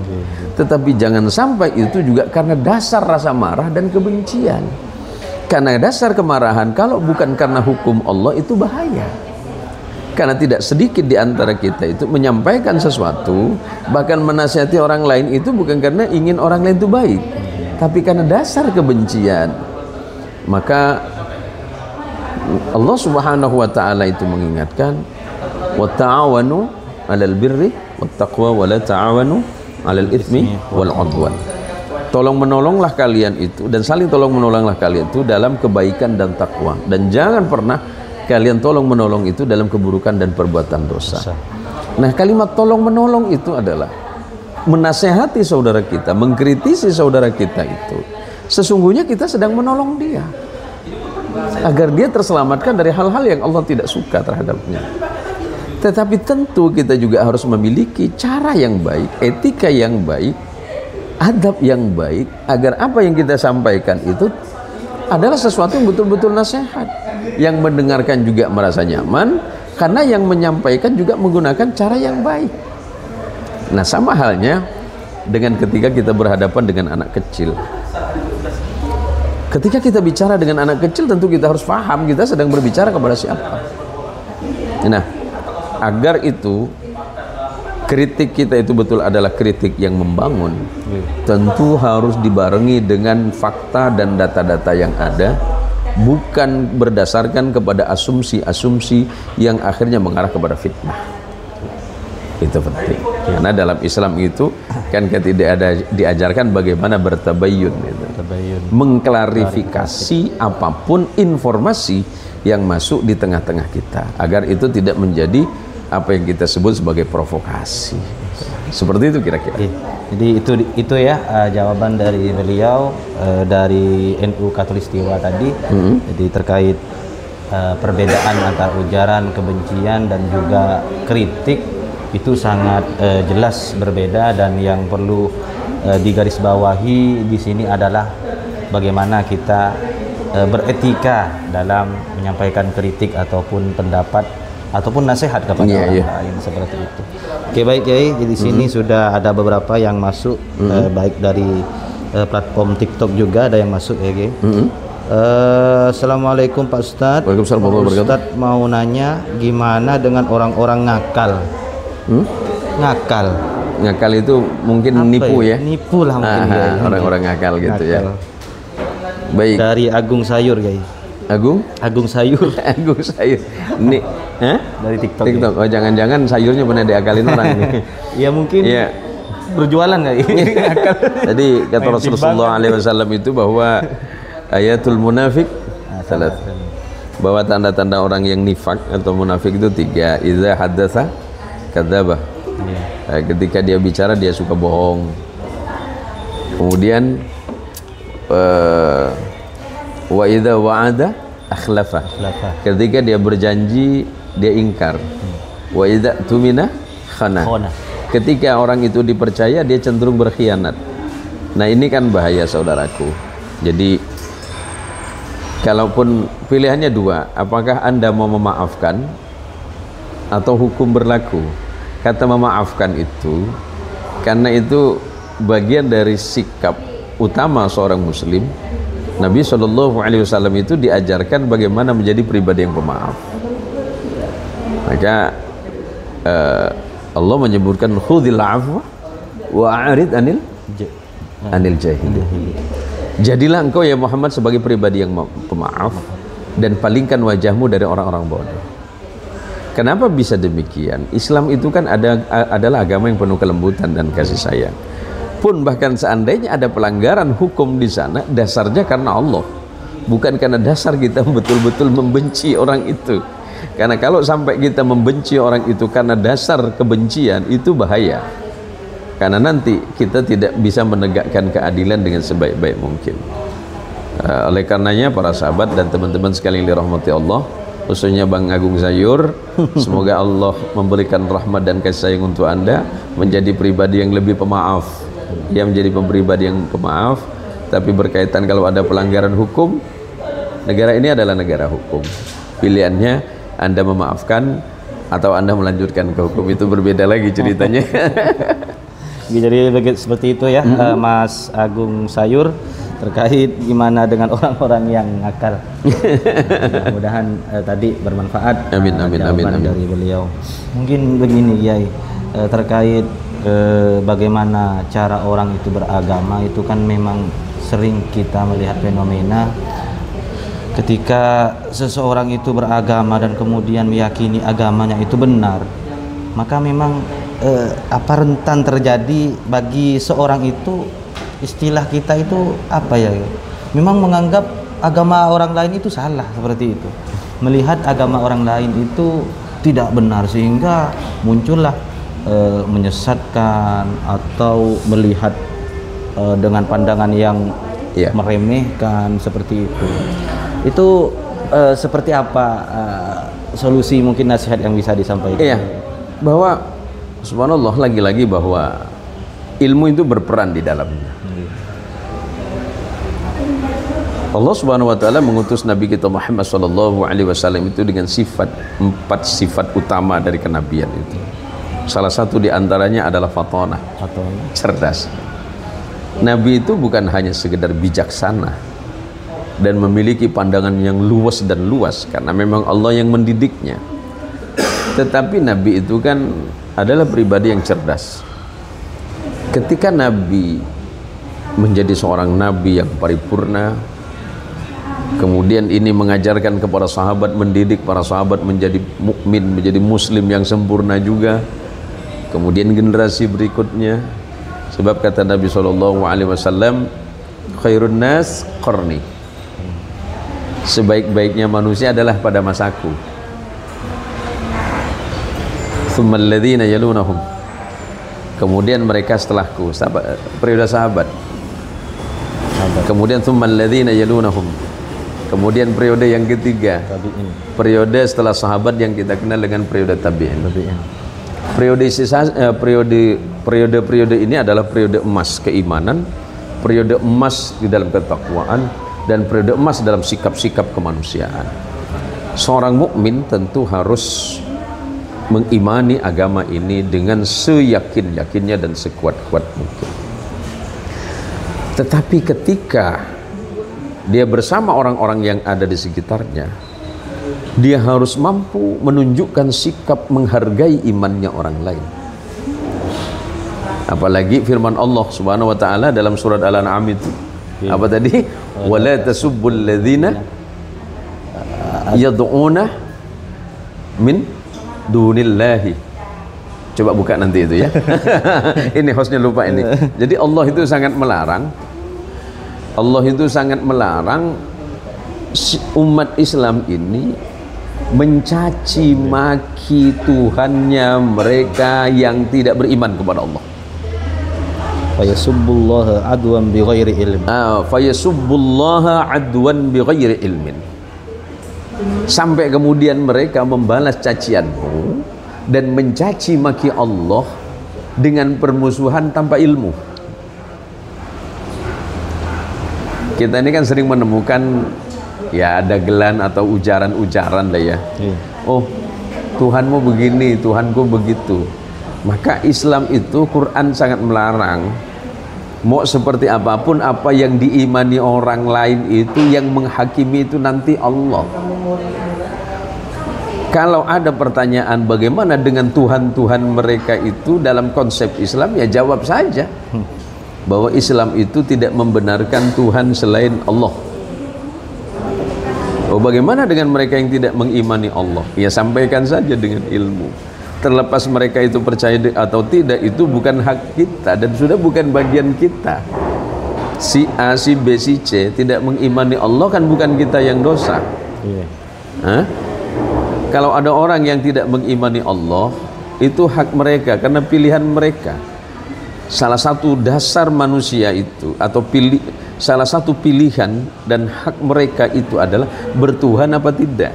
Speaker 2: Tetapi jangan sampai itu juga karena dasar rasa marah dan kebencian. Karena dasar kemarahan kalau bukan karena hukum Allah itu bahaya. Karena tidak sedikit di antara kita itu menyampaikan sesuatu, bahkan menasihati orang lain itu bukan karena ingin orang lain itu baik, tapi karena dasar kebencian. Maka Allah Subhanahu wa taala itu mengingatkan, wa ta'awanu 'alal birri wat taqwa wa la ta'awanu 'alal itsmi wal 'udwan. Tolong menolonglah kalian itu dan saling tolong menolonglah kalian itu dalam kebaikan dan takwa, dan jangan pernah kalian tolong menolong itu dalam keburukan dan perbuatan dosa. Nah, kalimat tolong menolong itu adalah menasehati saudara kita, mengkritisi saudara kita itu. Sesungguhnya kita sedang menolong dia agar dia terselamatkan dari hal-hal yang Allah tidak suka terhadapnya. Tetapi tentu kita juga harus memiliki cara yang baik, etika yang baik, adab yang baik, agar apa yang kita sampaikan itu adalah sesuatu yang betul-betul nasihat, yang mendengarkan juga merasa nyaman, karena yang menyampaikan juga menggunakan cara yang baik. Nah, sama halnya dengan ketika kita berhadapan dengan anak kecil. Ketika kita bicara dengan anak kecil, tentu kita harus paham kita sedang berbicara kepada siapa. Nah, agar itu kritik kita itu betul adalah kritik yang membangun, tentu harus dibarengi dengan fakta dan data-data yang ada, bukan berdasarkan kepada asumsi-asumsi yang akhirnya mengarah kepada fitnah. Itu penting. Karena dalam Islam itu kan tidak ada diajarkan bagaimana bertabayyun gitu. mengklarifikasi apapun informasi yang masuk di tengah-tengah kita, agar itu tidak menjadi apa yang kita sebut sebagai provokasi. Seperti itu kira-kira.
Speaker 1: Jadi itu ya jawaban dari beliau dari NU Katulistiwa tadi. Jadi terkait perbedaan antara ujaran kebencian dan juga kritik itu sangat jelas berbeda, dan yang perlu digarisbawahi di sini adalah bagaimana kita beretika dalam menyampaikan kritik ataupun pendapat ataupun nasihat kepada orang lain, seperti itu. Oke, baik Kiai, jadi sini sudah ada beberapa yang masuk baik dari platform TikTok juga ada yang masuk ya Kiai. Assalamualaikum Pak Ustadz.
Speaker 2: Waalaikumsalam warahmatullahi wabarakatuh.
Speaker 1: Ustadz mau nanya gimana dengan orang-orang ngakal? Ngakal
Speaker 2: itu mungkin apa nipu ya?
Speaker 1: Nipu lah mungkin.
Speaker 2: Orang-orang ngakal gitu ya. Baik.
Speaker 1: Dari Agung Sayur Kiai. Agung Sayur.
Speaker 2: Agung Sayur. Ini
Speaker 1: dari TikTok.
Speaker 2: Ya? Oh, jangan-jangan sayurnya pernah diakalin orang nih.
Speaker 1: Ya mungkin. Iya. Berjualan kali.
Speaker 2: Tadi kata Rasulullah SAW itu bahwa ayatul munafik salat. Bahwa tanda-tanda orang yang nifak atau munafik itu 3. Idza haddatsa kadzdzaba. Ketika dia bicara dia suka bohong. Kemudian wa idza wa'ada akhlafa. Ketika dia berjanji dia ingkar. Wa idza tumina khana. Ketika orang itu dipercaya dia cenderung berkhianat. Nah, ini kan bahaya saudaraku. Jadi kalaupun pilihannya 2, apakah Anda mau memaafkan atau hukum berlaku? Kata memaafkan itu karena itu bagian dari sikap utama seorang muslim. Nabi SAW itu diajarkan bagaimana menjadi pribadi yang pemaaf. Maka Allah menyebutkan khudhil afwa wa a'rid anil jahil. Jadilah engkau ya Muhammad sebagai pribadi yang pemaaf dan palingkan wajahmu dari orang-orang bodoh. Kenapa bisa demikian? Islam itu kan adalah agama yang penuh kelembutan dan kasih sayang. Pun bahkan seandainya ada pelanggaran hukum di sana, dasarnya karena Allah, bukan karena dasar kita betul-betul membenci orang itu. Karena kalau sampai kita membenci orang itu karena dasar kebencian, itu bahaya. Karena nanti kita tidak bisa menegakkan keadilan dengan sebaik-baik mungkin. Oleh karenanya para sahabat dan teman-teman sekalian yang dirahmati Allah, khususnya Bang Agung Sayur, semoga Allah memberikan rahmat dan kasih sayang untuk Anda menjadi pribadi yang lebih pemaaf. Dia menjadi pribadi yang pemaaf, tapi berkaitan kalau ada pelanggaran hukum, negara ini adalah negara hukum. Pilihannya Anda memaafkan atau Anda melanjutkan ke hukum, itu berbeda lagi ceritanya.
Speaker 1: Jadi seperti itu ya, Mas Agung Sayur, terkait gimana dengan orang-orang yang nakal. Mudah-mudahan tadi bermanfaat.
Speaker 2: Amin.
Speaker 1: Dari beliau. Mungkin begini Kiai, terkait bagaimana cara orang itu beragama, itu kan memang sering kita melihat fenomena ketika seseorang itu beragama dan kemudian meyakini agamanya itu benar, maka memang rentan terjadi bagi seorang itu, istilah kita itu apa ya, memang menganggap agama orang lain itu salah, seperti itu, melihat agama orang lain itu tidak benar, sehingga muncullah menyesatkan atau melihat dengan pandangan yang meremehkan, seperti itu. Itu seperti apa solusi, mungkin nasihat yang bisa disampaikan?
Speaker 2: Iya, bahwa subhanallah, lagi-lagi bahwa ilmu itu berperan di dalamnya. Allah Subhanahu wa taala mengutus Nabi kita Muhammad sallallahu alaihi wasallam itu dengan empat sifat utama dari kenabian itu. Salah satu di antaranya adalah fatonah, cerdas. Nabi itu bukan hanya sekedar bijaksana dan memiliki pandangan yang luas karena memang Allah yang mendidiknya. Tetapi Nabi itu kan adalah pribadi yang cerdas. Ketika Nabi menjadi seorang Nabi yang paripurna, kemudian ini mengajarkan kepada sahabat, mendidik para sahabat menjadi mukmin, menjadi muslim yang sempurna juga. Kemudian generasi berikutnya, sebab kata Nabi SAW, Khairun nas qarni. Sebaik-baiknya manusia adalah pada masaku. Tsummal ladzina yalunahum. Kemudian mereka setelahku, periode sahabat. Kemudian tsummal ladzina yalunahum. Kemudian periode yang ketiga, periode setelah sahabat yang kita kenal dengan periode tabi'in. Periode ini adalah periode emas keimanan, periode emas di dalam ketakwaan, dan periode emas dalam sikap-sikap kemanusiaan. Seorang mukmin tentu harus mengimani agama ini dengan seyakin-yakinnya dan sekuat-kuat mungkin. Tetapi ketika dia bersama orang-orang yang ada di sekitarnya, dia harus mampu menunjukkan sikap menghargai imannya orang lain. Apalagi firman Allah Subhanahu wa taala dalam surat Al-An'am itu apa tadi? Wala tasubbul ladzina yad'una min dunillahi. Coba buka nanti itu ya. Ini hostnya lupa ini. Jadi Allah itu sangat melarang. Allah itu sangat melarang umat Islam ini mencaci maki Tuhannya mereka yang tidak beriman kepada Allah.
Speaker 1: Fayasubbullaha adwan bighairi ilmin.
Speaker 2: Fayasubbullaha adwan bighairi ilmin. Sampai kemudian mereka membalas cacianmu dan mencaci maki Allah dengan permusuhan tanpa ilmu. Kita ini kan sering menemukan ya dagelan atau ujaran-ujaran lah ya. Oh, Tuhanmu begini, Tuhanku begitu. Maka Islam itu, Quran sangat melarang. Mau seperti apapun, apa yang diimani orang lain itu, yang menghakimi itu nanti Allah. Kalau ada pertanyaan bagaimana dengan Tuhan-Tuhan mereka itu dalam konsep Islam, ya jawab saja bahwa Islam itu tidak membenarkan Tuhan selain Allah. Oh, bagaimana dengan mereka yang tidak mengimani Allah? Ya sampaikan saja dengan ilmu. Terlepas mereka itu percaya atau tidak, itu bukan hak kita dan sudah bukan bagian kita. Si A, si B, si C tidak mengimani Allah, kan bukan kita yang dosa. Kalau ada orang yang tidak mengimani Allah, itu hak mereka karena pilihan mereka. Salah satu dasar manusia itu atau salah satu pilihan dan hak mereka itu adalah bertuhan apa tidak.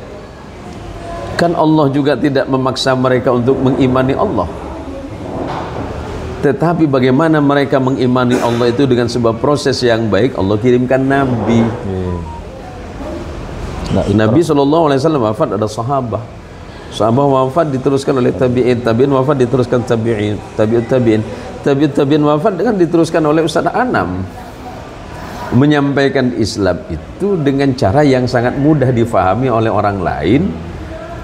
Speaker 2: Kan Allah juga tidak memaksa mereka untuk mengimani Allah. Tetapi bagaimana mereka mengimani Allah itu dengan sebuah proses yang baik. Allah kirimkan Nabi. Nabi SAW wafat, ada sahabat wafat diteruskan oleh tabi'in wafat diteruskan tabi'in wafat dengan diteruskan oleh Ustaz Anam. Menyampaikan Islam itu dengan cara yang sangat mudah difahami oleh orang lain,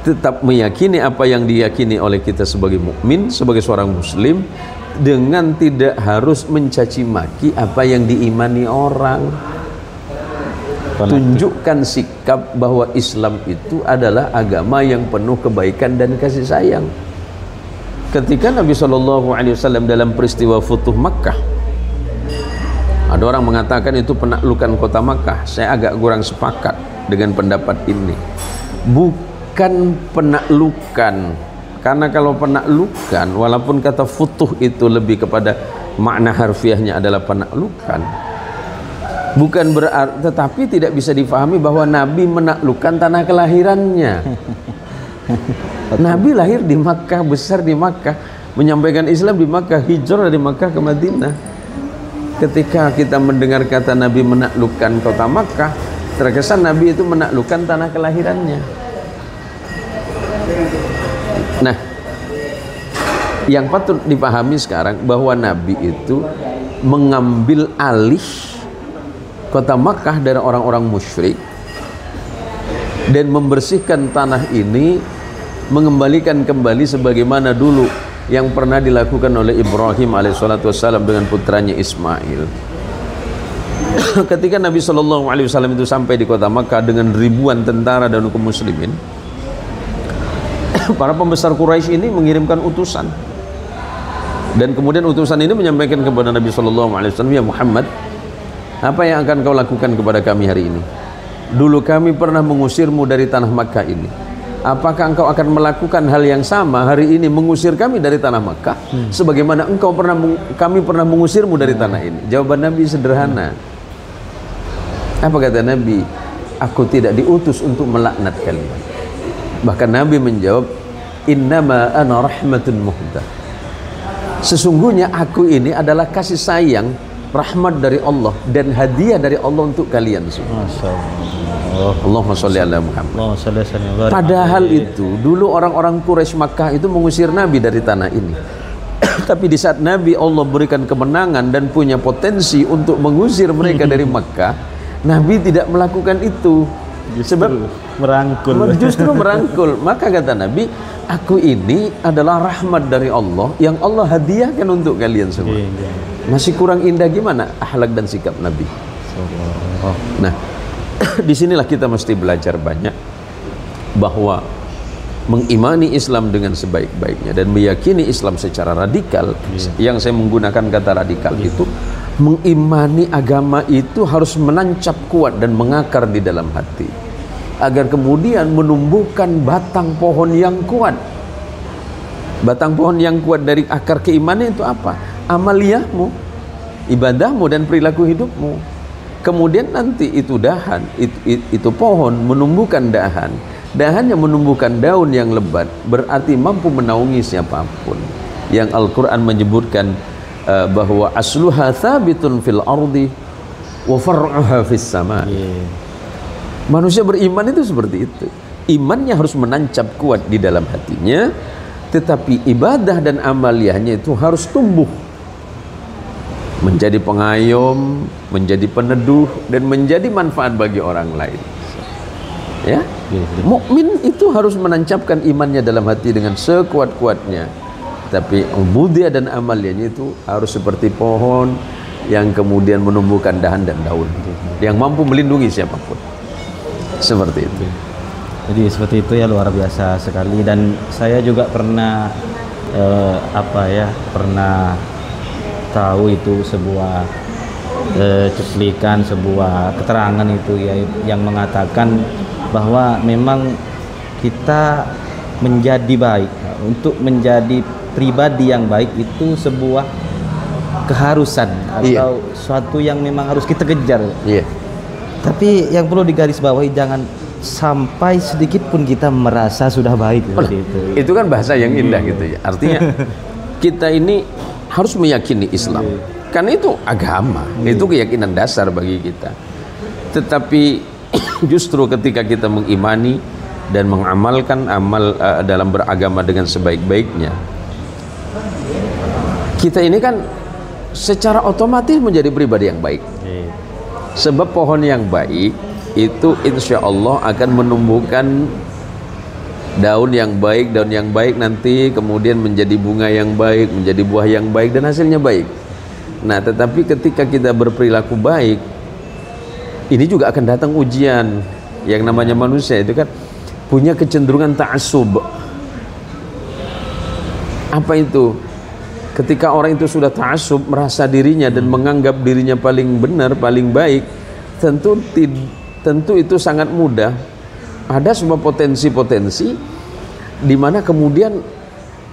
Speaker 2: tetap meyakini apa yang diyakini oleh kita sebagai mukmin, sebagai seorang muslim, dengan tidak harus mencaci maki apa yang diimani orang. Tunjukkan sikap bahwa Islam itu adalah agama yang penuh kebaikan dan kasih sayang. Ketika Nabi SAW dalam peristiwa Futuh Makkah, ada orang mengatakan itu penaklukan kota Makkah. Saya agak kurang sepakat dengan pendapat ini. Bukan penaklukan, karena kalau penaklukan, walaupun kata futuh itu lebih kepada makna harfiahnya adalah penaklukan, bukan berarti, tetapi tidak bisa difahami bahwa Nabi menaklukkan tanah kelahirannya. Nabi lahir di Makkah, besar di Makkah, menyampaikan Islam di Makkah, hijrah dari Makkah ke Madinah. Ketika kita mendengar kata Nabi menaklukkan kota Makkah, terkesan Nabi itu menaklukkan tanah kelahirannya. Nah, yang patut dipahami sekarang bahwa Nabi itu mengambil alih kota Makkah dari orang-orang musyrik dan membersihkan tanah ini, mengembalikan kembali sebagaimana dulu yang pernah dilakukan oleh Ibrahim alaihissalam dengan putranya Ismail. Ketika Nabi SAW itu sampai di kota Makkah dengan ribuan tentara dan kaum muslimin, para pembesar Quraisy ini mengirimkan utusan, dan kemudian utusan ini menyampaikan kepada Nabi SAW, ya Muhammad, Apa yang akan kau lakukan kepada kami hari ini? Dulu kami pernah mengusirmu dari tanah Makkah ini. Apakah engkau akan melakukan hal yang sama hari ini, mengusir kami dari tanah Makkah sebagaimana kami pernah mengusirmu dari tanah ini? Jawaban Nabi sederhana. Apa kata Nabi? Aku tidak diutus untuk melaknat kalian. Bahkan Nabi menjawab, innama ana rahmatun muhdah. Sesungguhnya aku ini adalah kasih sayang, rahmat dari Allah dan hadiah dari Allah untuk kalian semua. Allahumma sholli ala Muhammad. Padahal itu dulu orang-orang Quraisy Makkah itu mengusir Nabi dari tanah ini. Tapi di saat Nabi Allah berikan kemenangan dan punya potensi untuk mengusir mereka dari Makkah, Nabi tidak melakukan itu. Sebab justru merangkul. Maka kata Nabi, aku ini adalah rahmat dari Allah yang Allah hadiahkan untuk kalian semua. Masih kurang indah gimana akhlak dan sikap Nabi? Nah, disinilah kita mesti belajar banyak bahwa mengimani Islam dengan sebaik-baiknya dan meyakini Islam secara radikal. Yang saya menggunakan kata radikal itu, mengimani agama itu harus menancap kuat dan mengakar di dalam hati, agar kemudian menumbuhkan batang pohon yang kuat. Batang pohon yang kuat dari akar keimanan itu apa? Amaliyahmu, ibadahmu dan perilaku hidupmu. Kemudian nanti itu dahan, itu pohon menumbuhkan dahan. Dahannya menumbuhkan daun yang lebat, berarti mampu menaungi siapapun. Yang Al-Quran menyebutkan bahwa asluha thabitun fil ardi wa far'uha fis sama. Manusia beriman itu seperti itu. Imannya harus menancap kuat di dalam hatinya, tetapi ibadah dan amaliyahnya itu harus tumbuh menjadi pengayom, menjadi peneduh dan menjadi manfaat bagi orang lain. Ya, mukmin itu harus menancapkan imannya dalam hati dengan sekuat-kuatnya. Tapi ubudiyah dan amaliyahnya itu harus seperti pohon yang kemudian menumbuhkan dahan dan daun, yang mampu melindungi siapapun. Seperti itu.
Speaker 1: Jadi seperti itu ya, luar biasa sekali. Dan saya juga pernah pernah tahu itu sebuah cuplikan, sebuah keterangan itu ya, yang mengatakan bahwa memang kita menjadi baik, untuk menjadi pribadi yang baik itu sebuah keharusan atau suatu yang memang harus kita kejar. Tapi yang perlu digarisbawahi, jangan sampai sedikit pun kita merasa sudah baik seperti itu. Itu
Speaker 2: kan bahasa yang indah gitu ya. Artinya kita ini harus meyakini Islam. Karena itu agama, itu keyakinan dasar bagi kita. Tetapi justru ketika kita mengimani dan mengamalkan amal dalam beragama dengan sebaik-baiknya, kita ini kan secara otomatis menjadi pribadi yang baik. Sebab pohon yang baik itu insya Allah akan menumbuhkan daun yang baik nanti kemudian menjadi bunga yang baik, menjadi buah yang baik dan hasilnya baik. Nah, tetapi ketika kita berperilaku baik, ini juga akan datang ujian. Yang namanya manusia itu kan punya kecenderungan ta'assub. Apa itu? Ketika orang itu sudah ta'assub, merasa dirinya dan menganggap dirinya paling benar, paling baik, tentu itu sangat mudah. Ada sebuah potensi-potensi di mana kemudian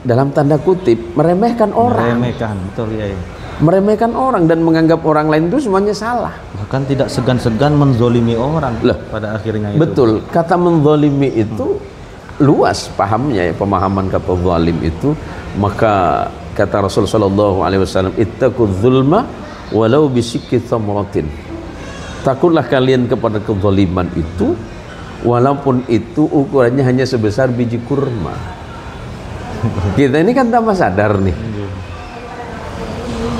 Speaker 2: dalam tanda kutip meremehkan orang. Meremehkan orang dan menganggap orang lain itu semuanya salah.
Speaker 1: Bahkan tidak segan-segan menzolimi orang pada akhirnya itu.
Speaker 2: Betul, kata menzolimi itu luas pahamnya ya, pemahaman kata zalim itu. Maka kata Rasulullah SAW, ittaqudz zulma walau bisyikki thamratin. Takutlah kalian kepada kezaliman itu, walaupun itu ukurannya hanya sebesar biji kurma. Kita ini kan tambah sadar nih,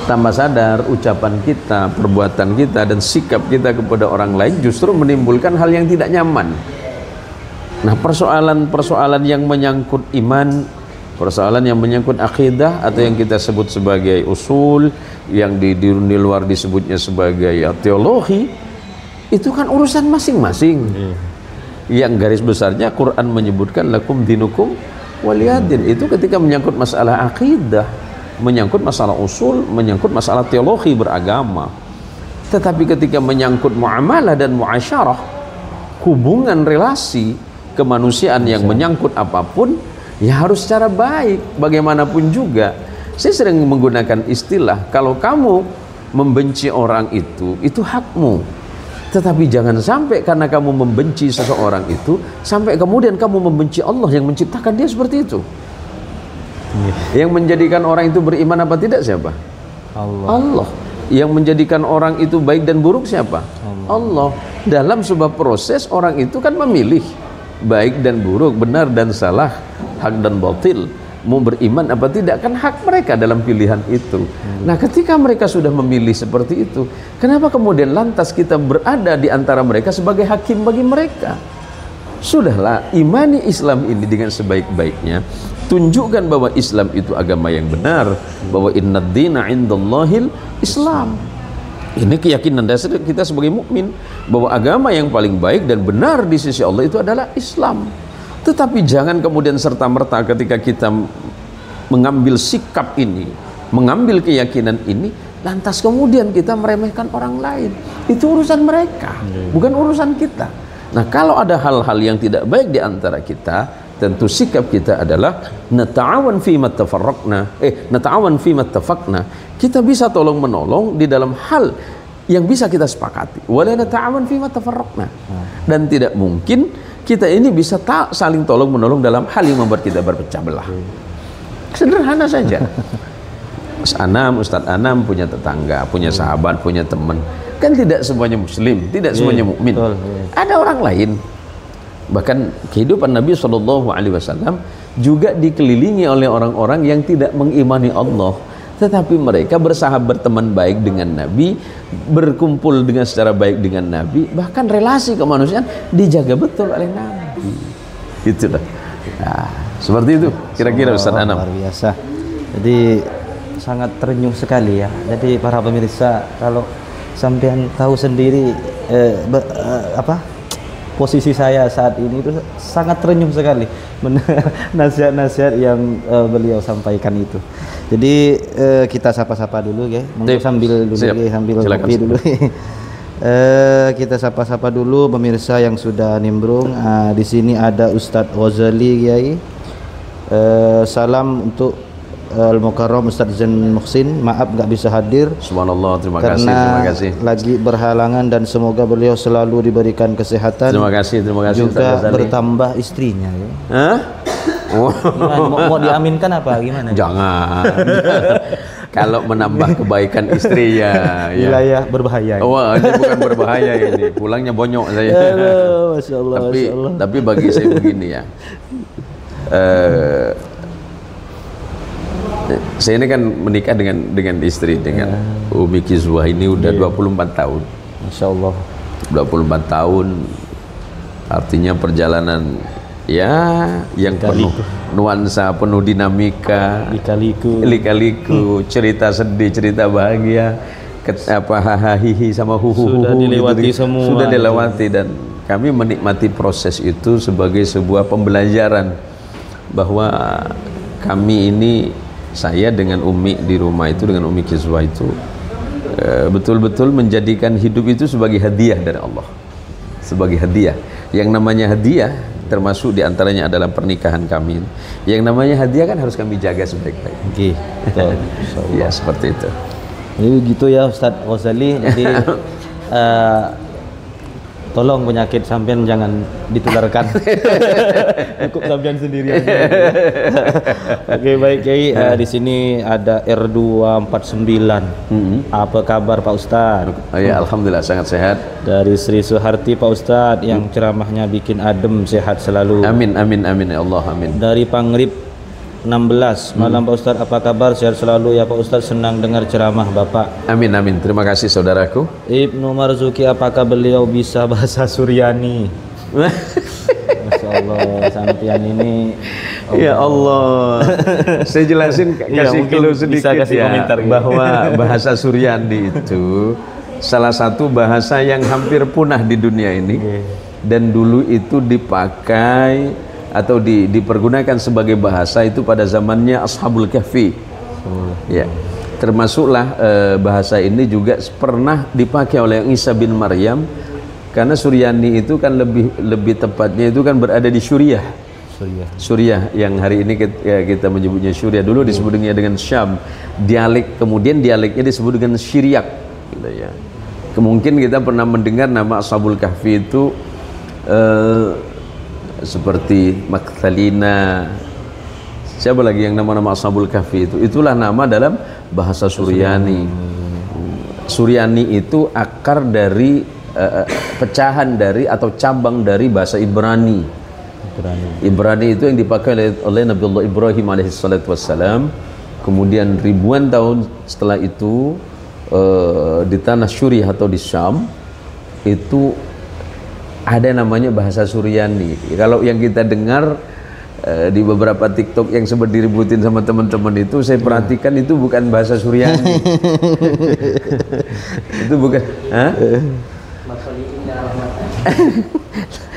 Speaker 2: tambah sadar ucapan kita, perbuatan kita dan sikap kita kepada orang lain justru menimbulkan hal yang tidak nyaman. Nah, persoalan-persoalan yang menyangkut iman, persoalan yang menyangkut akidah atau yang kita sebut sebagai usul, yang di luar disebutnya sebagai teologi, itu kan urusan masing-masing. Yang garis besarnya Quran menyebutkan lakum dinukum waliyadin. Itu ketika menyangkut masalah akidah, menyangkut masalah usul, menyangkut masalah teologi beragama. Tetapi ketika menyangkut muamalah dan muasyarah, hubungan relasi kemanusiaan yang menyangkut apapun, ya harus secara baik. Bagaimanapun juga, saya sering menggunakan istilah, kalau kamu membenci orang itu hakmu. Tetapi jangan sampai karena kamu membenci seseorang itu, sampai kemudian kamu membenci Allah yang menciptakan dia seperti itu. Yang menjadikan orang itu beriman apa tidak siapa? Allah. Yang menjadikan orang itu baik dan buruk siapa? Allah. Dalam sebuah proses orang itu kan memilih baik dan buruk, benar dan salah, hak dan batil, mau beriman apa tidak, kan hak mereka dalam pilihan itu. Nah, ketika mereka sudah memilih seperti itu, kenapa kemudian lantas kita berada di antara mereka sebagai hakim bagi mereka? Sudahlah, imani Islam ini dengan sebaik-baiknya, tunjukkan bahwa Islam itu agama yang benar, bahwa innad dina indallahil Islam. Ini keyakinan dasar kita sebagai mukmin, bahwa agama yang paling baik dan benar di sisi Allah itu adalah Islam. Tetapi jangan kemudian serta-merta ketika kita mengambil sikap ini, mengambil keyakinan ini, lantas kemudian kita meremehkan orang lain. Itu urusan mereka, bukan urusan kita. Nah, kalau ada hal-hal yang tidak baik di antara kita, tentu sikap kita adalah nata'awan fima tafarraqna, nata'awan fima tafaqna. Kita bisa tolong menolong di dalam hal yang bisa kita sepakati. Wala nata'awan fima tafarraqna. Dan tidak mungkin kita ini bisa saling tolong menolong dalam hal yang membuat kita berpecah belah. Sederhana saja. Ustadz Anam punya tetangga, punya sahabat, punya teman. Kan tidak semuanya muslim, tidak semuanya mukmin. Ada orang lain. Bahkan kehidupan Nabi SAW juga dikelilingi oleh orang-orang yang tidak mengimani Allah, tetapi mereka bersahabat, berteman baik dengan Nabi, berkumpul dengan secara baik dengan Nabi, bahkan relasi kemanusiaan dijaga betul oleh Nabi. Itulah. Nah, seperti itu kira-kira Ustaz Anam.
Speaker 1: Luar biasa. Jadi sangat terenyuh sekali ya. Jadi para pemirsa, kalau sampean tahu sendiri posisi saya saat ini itu sangat terenyuh sekali nasihat-nasihat yang beliau sampaikan itu. Jadi kita sapa-sapa dulu ya, sambil kopi dulu. Kita sapa-sapa dulu pemirsa yang sudah nimbrung. Di sini ada Ustadz Ghazali Kiai. Salam untuk Al-Mukarram Ustadz Zain Muhsin, maaf nggak bisa hadir.
Speaker 2: Subhanallah, terima
Speaker 1: karena
Speaker 2: kasih.
Speaker 1: Lagi berhalangan dan semoga beliau selalu diberikan kesehatan.
Speaker 2: Terima kasih.
Speaker 1: Juga bertambah istrinya ya.
Speaker 2: Hah?
Speaker 1: Mau diaminkan apa gimana?
Speaker 2: Jangan. Kalau menambah kebaikan istri ya.
Speaker 1: Wilayah berbahaya.
Speaker 2: Wah, ini bukan berbahaya ini. Pulangnya bonyok saya.
Speaker 1: Masya Allah,
Speaker 2: tapi bagi saya begini ya. Saya ini kan menikah dengan istri, dengan Umi Kizwah ini udah 24 tahun.
Speaker 1: Masya Allah.
Speaker 2: 24 tahun, artinya perjalanan ya yang penuh nuansa, penuh dinamika, lika-liku, cerita sedih, cerita bahagia, hahaha sama huhu,
Speaker 1: sudah dilewati
Speaker 2: gitu.
Speaker 1: semua.
Speaker 2: Sudah dilewati, dan kami menikmati proses itu sebagai sebuah pembelajaran bahwa kami ini, saya dengan Umi di rumah itu, dengan Umi Kizwah itu betul-betul menjadikan hidup itu sebagai hadiah dari Allah, sebagai hadiah. Yang namanya hadiah termasuk diantaranya adalah pernikahan kami. Yang namanya hadiah kan harus kami jaga sebaik-baiknya. Ya seperti itu.
Speaker 1: Jadi gitu ya Ustadz Ghazali. Jadi tolong penyakit sampean jangan ditularkan. Cukup sampean sendiri aja. Oke, baik Kiai. Di sini ada R249. Apa kabar Pak Ustadz?
Speaker 2: Ya, alhamdulillah sangat sehat.
Speaker 1: Dari Sri Suharti Pak Ustadz yang ceramahnya bikin adem, sehat selalu.
Speaker 2: Amin ya Allah, amin.
Speaker 1: Dari Pangrip 16, malam Pak Ustadz, apa kabar? Sehat selalu ya Pak Ustadz, senang dengar ceramah Bapak.
Speaker 2: Amin, terima kasih saudaraku.
Speaker 1: Ibnu Marzuki, apakah beliau bisa bahasa Suryani? Masya Allah, sampian ini
Speaker 2: ya Allah. Saya jelasin, kasih clue sedikit ya, komentar bahwa bahasa Suryani itu salah satu bahasa yang hampir punah di dunia ini, dan dulu itu dipakai atau dipergunakan sebagai bahasa itu pada zamannya Ashabul Kahfi. Ya. termasuklah bahasa ini juga pernah dipakai oleh Isa bin Maryam, karena Suryani itu kan lebih tepatnya itu kan berada di Suriah. Suriah yang hari ini kita menyebutnya Suriah, dulu disebutnya dengan Syam. Kemudian dialeknya disebut dengan Syriak, gitu ya. Mungkin kita pernah mendengar nama Ashabul Kahfi itu seperti Magdalena. Siapa lagi yang nama-nama Ashabul Kahfi itu? Itulah nama dalam bahasa Suryani. Suryani itu akar dari pecahan dari atau cabang dari bahasa Ibrani. Ibrani itu yang dipakai oleh Nabiullah Ibrahim alaihissalatu wassalam. Kemudian ribuan tahun setelah itu di tanah Suriah atau di Syam itu ada namanya bahasa Suryani. Kalau yang kita dengar di beberapa TikTok yang sempat diributin sama teman-teman itu, saya perhatikan itu bukan bahasa Suryani. Itu bukan.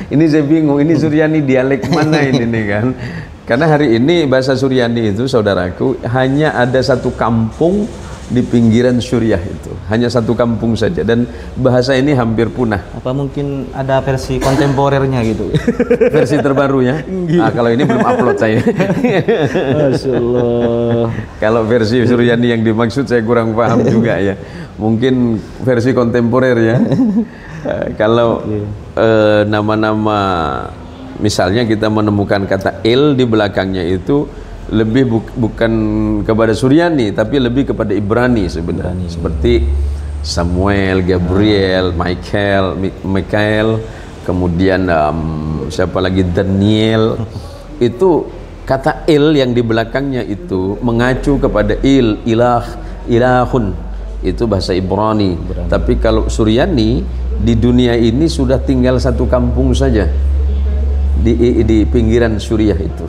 Speaker 2: Ini saya bingung, ini Suryani dialek mana ini nih kan? Karena hari ini bahasa Suryani itu, saudaraku, hanya ada satu kampung di pinggiran Suriah itu, hanya satu kampung saja, dan bahasa ini hampir punah.
Speaker 1: Apa mungkin ada versi kontemporernya gitu?
Speaker 2: Versi terbarunya? Nah, kalau ini belum upload saya.
Speaker 1: Masya Allah.
Speaker 2: Kalau versi Suryani yang dimaksud saya kurang paham juga ya. Mungkin versi kontemporer ya. Kalau nama-nama misalnya kita menemukan kata il di belakangnya itu lebih bukan kepada Suryani tapi lebih kepada Ibrani sebenarnya. Seperti Samuel, Gabriel, Michael, kemudian siapa lagi, Daniel. Itu kata il yang di belakangnya itu mengacu kepada ilahun. Itu bahasa Ibrani. Tapi kalau Suryani di dunia ini sudah tinggal satu kampung saja di pinggiran Suriah itu.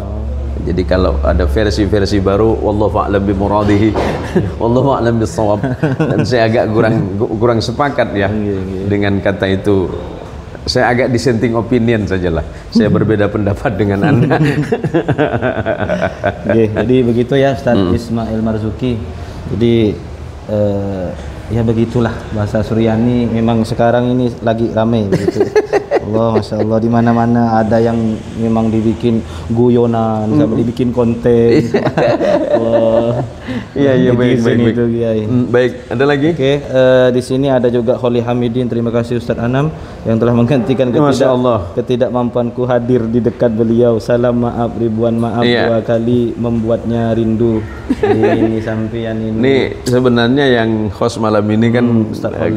Speaker 2: Jadi kalau ada versi-versi baru, wallahu a'lam bi muradihi, wallahu a'lam bis-shawab, dan saya agak kurang sepakat ya dengan kata itu. Saya agak dissenting opinion sajalah. Saya berbeda pendapat dengan Anda.
Speaker 1: Jadi begitu ya Ustaz Ismail Marzuki. Jadi ya begitulah bahasa Suryani, memang sekarang ini lagi ramai begitu. Allah, Masya Allah, di mana-mana ada yang memang dibikin guyonan, sampai dibikin konten. Allah.
Speaker 2: Iya, baik. Baik, ada lagi?
Speaker 1: Oke, di sini ada juga Kholi Hamidin. Terima kasih Ustaz Anam yang telah menggantikan ketidakmampuanku hadir di dekat beliau. Salam maaf, ribuan maaf, dua kali membuatnya rindu. Ini sampean ini.
Speaker 2: Nih sebenarnya yang host malam ini kan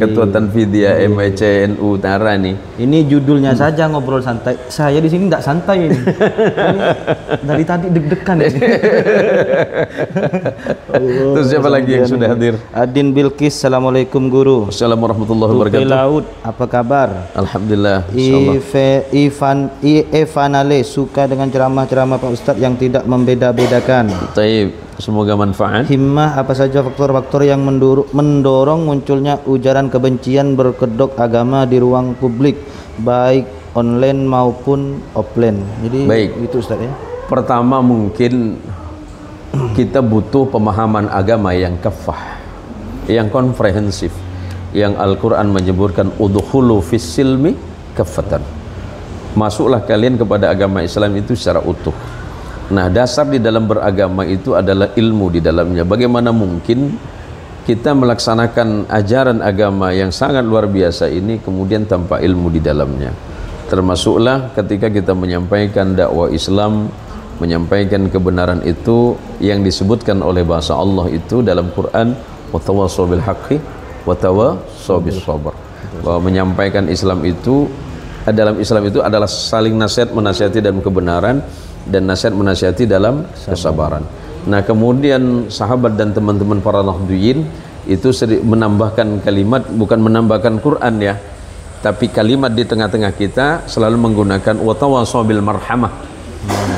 Speaker 2: Ketua Tanfidiyah MICNU Utara nih.
Speaker 1: Ini judulnya saja ngobrol santai. Saya di sini tidak santai ini. Dari tadi deg-degan ini.
Speaker 2: Terus siapa lagi yang sudah hadir?
Speaker 1: Adin Bilkis, Assalamualaikum Guru.
Speaker 2: Assalamualaikum warahmatullahi wabarakatuh.
Speaker 1: Laut, apa kabar?
Speaker 2: Alhamdulillah.
Speaker 1: Ivanale suka dengan ceramah-ceramah Pak Ustadz yang tidak membeda-bedakan.
Speaker 2: Taib, semoga manfaat.
Speaker 1: Himmah, apa saja faktor-faktor yang mendorong munculnya ujaran kebencian berkedok agama di ruang publik, baik online maupun offline? Jadi
Speaker 2: baik,
Speaker 1: itu Ustaz ya.
Speaker 2: Pertama mungkin kita butuh pemahaman agama yang kafah, yang komprehensif, yang Al-Quran menyebutkan udkhulu fis silmi kafatan. Masuklah kalian kepada agama Islam itu secara utuh. Nah, dasar di dalam beragama itu adalah ilmu di dalamnya. Bagaimana mungkin kita melaksanakan ajaran agama yang sangat luar biasa ini kemudian tanpa ilmu di dalamnya? Termasuklah ketika kita menyampaikan dakwah Islam, menyampaikan kebenaran itu yang disebutkan oleh bahasa Allah itu dalam Quran, watawassaw bil haqqi watawassaw bis sabr. Bahwa menyampaikan Islam itu, dalam Islam itu adalah saling nasihat menasihati dalam kebenaran dan nasihat menasihati dalam kesabaran. Nah, kemudian sahabat dan teman-teman para nahdiyin itu menambahkan kalimat, bukan menambahkan Quran ya, tapi kalimat di tengah-tengah kita selalu menggunakan watawassaw bil marhamah.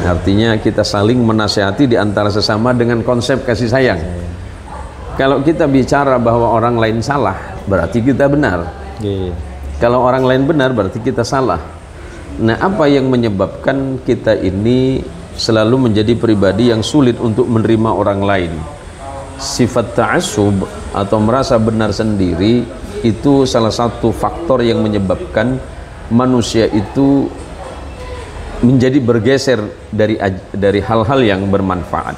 Speaker 2: Artinya kita saling menasihati di antara sesama dengan konsep kasih sayang. Kalau kita bicara bahwa orang lain salah, berarti kita benar. Kalau orang lain benar, berarti kita salah. Nah, apa yang menyebabkan kita ini selalu menjadi pribadi yang sulit untuk menerima orang lain? sifat ta'assub atau merasa benar sendiri itu salah satu faktor yang menyebabkan manusia itu menjadi bergeser dari hal-hal yang bermanfaat.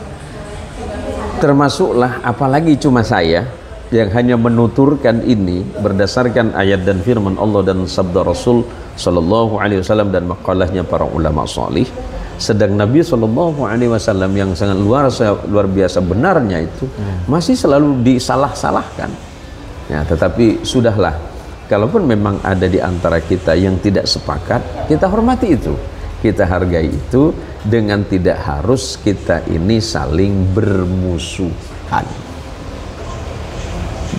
Speaker 2: Termasuklah apalagi cuma saya yang hanya menuturkan ini berdasarkan ayat dan firman Allah dan sabda Rasul sallallahu alaihi wasallam dan maqalahnya para ulama salih. Sedang Nabi sallallahu alaihi wasallam yang sangat luar biasa benarnya itu masih selalu disalah-salahkan. Ya, tetapi sudahlah, kalaupun memang ada di antara kita yang tidak sepakat, kita hormati itu, kita hargai itu, dengan tidak harus kita ini saling bermusuhan.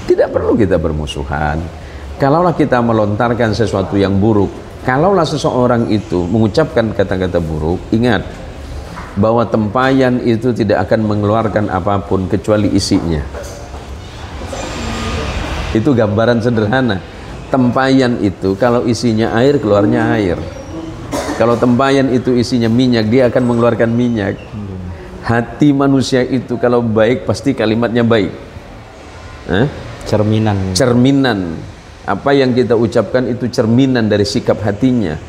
Speaker 2: Tidak perlu kita bermusuhan. Kalaulah kita melontarkan sesuatu yang buruk, kalaulah seseorang itu mengucapkan kata-kata buruk, ingat bahwa tempayan itu tidak akan mengeluarkan apapun kecuali isinya. Itu gambaran sederhana. Tempayan itu kalau isinya air, keluarnya air. Kalau tempayan itu isinya minyak, dia akan mengeluarkan minyak. Hati manusia itu kalau baik pasti kalimatnya baik. Cerminan. Apa yang kita ucapkan itu cerminan dari sikap hatinya.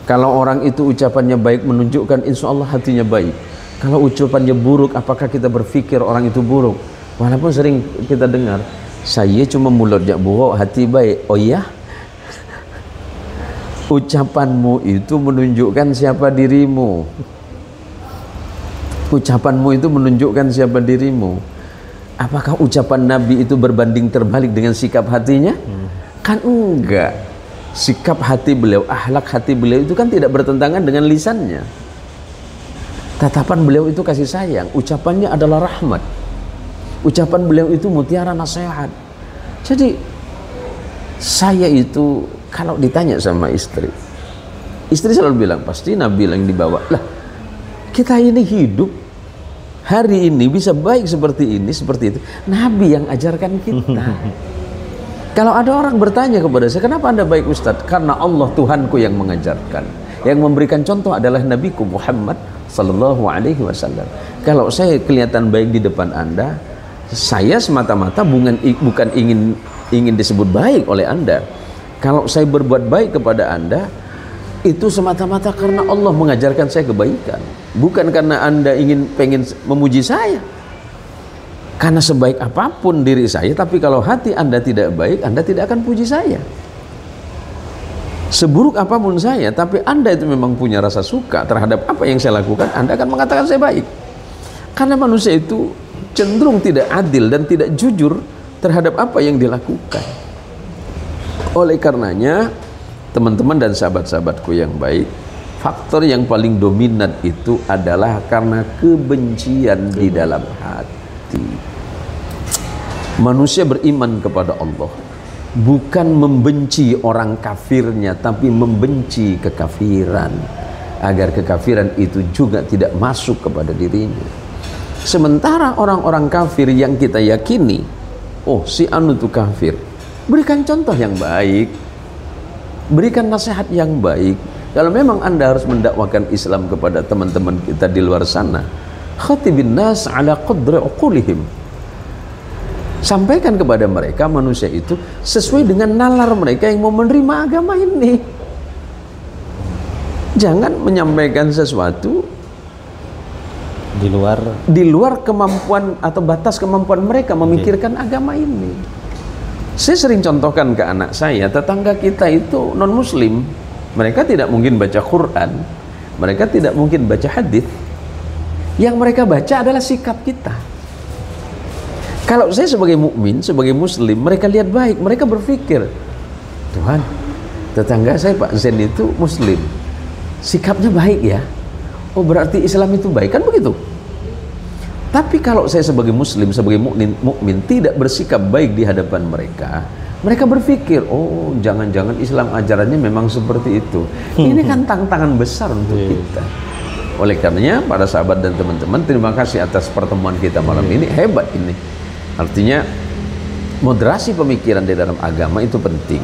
Speaker 2: Kalau orang itu ucapannya baik menunjukkan insya Allah hatinya baik. Kalau ucapannya buruk, apakah kita berpikir orang itu buruk? Walaupun sering kita dengar, saya cuma mulutnya buruk, hati baik. Oh iya? Ucapanmu itu menunjukkan siapa dirimu. Ucapanmu itu menunjukkan siapa dirimu. Apakah ucapan Nabi itu berbanding terbalik dengan sikap hatinya? Kan enggak. Sikap hati beliau, akhlak hati beliau itu kan tidak bertentangan dengan lisannya. Tatapan beliau itu kasih sayang, ucapannya adalah rahmat. Ucapan beliau itu mutiara nasihat. Jadi saya itu kalau ditanya sama istri selalu bilang pasti Nabi yang dibawa. Lah, kita ini hidup hari ini bisa baik seperti ini, seperti itu. Nabi yang ajarkan kita. Kalau ada orang bertanya kepada saya, kenapa Anda baik Ustadz? Karena Allah Tuhanku yang mengajarkan. Yang memberikan contoh adalah Nabiku Muhammad sallallahu alaihi wasallam. Kalau saya kelihatan baik di depan Anda, saya semata-mata bukan ingin disebut baik oleh Anda. Kalau saya berbuat baik kepada Anda, itu semata-mata karena Allah mengajarkan saya kebaikan, bukan karena Anda pengen memuji saya. Karena sebaik apapun diri saya, tapi kalau hati Anda tidak baik, Anda tidak akan puji saya. Seburuk apapun saya, tapi Anda itu memang punya rasa suka terhadap apa yang saya lakukan, Anda akan mengatakan saya baik. Karena manusia itu cenderung tidak adil dan tidak jujur terhadap apa yang dilakukan. Oleh karenanya, teman-teman dan sahabat-sahabatku yang baik, faktor yang paling dominan itu adalah karena kebencian di dalam hati. Manusia beriman kepada Allah bukan membenci orang kafirnya, tapi membenci kekafiran, agar kekafiran itu juga tidak masuk kepada dirinya. Sementara orang-orang kafir yang kita yakini, oh si anu itu kafir, berikan contoh yang baik, berikan nasihat yang baik. Kalau memang Anda harus mendakwakan Islam kepada teman-teman kita di luar sana, khatibin nas ala qadri uqulihim. Sampaikan kepada mereka manusia itu sesuai dengan nalar mereka yang mau menerima agama ini. Jangan menyampaikan sesuatu di luar kemampuan atau batas kemampuan mereka memikirkan agama ini. Saya sering contohkan ke anak saya, tetangga kita itu non muslim, mereka tidak mungkin baca Quran, mereka tidak mungkin baca hadis. Yang mereka baca adalah sikap kita. Kalau saya sebagai mukmin, sebagai muslim, mereka lihat baik, mereka berpikir, Tuhan, tetangga saya Pak Zen itu muslim, sikapnya baik ya, oh berarti Islam itu baik, kan begitu. Tapi kalau saya sebagai muslim, sebagai mukmin tidak bersikap baik di hadapan mereka, mereka berpikir, oh jangan-jangan Islam ajarannya memang seperti itu. Ini kan tantangan besar untuk kita. Oleh karenanya, para sahabat dan teman-teman, terima kasih atas pertemuan kita malam ini, hebat ini. Artinya moderasi pemikiran di dalam agama itu penting,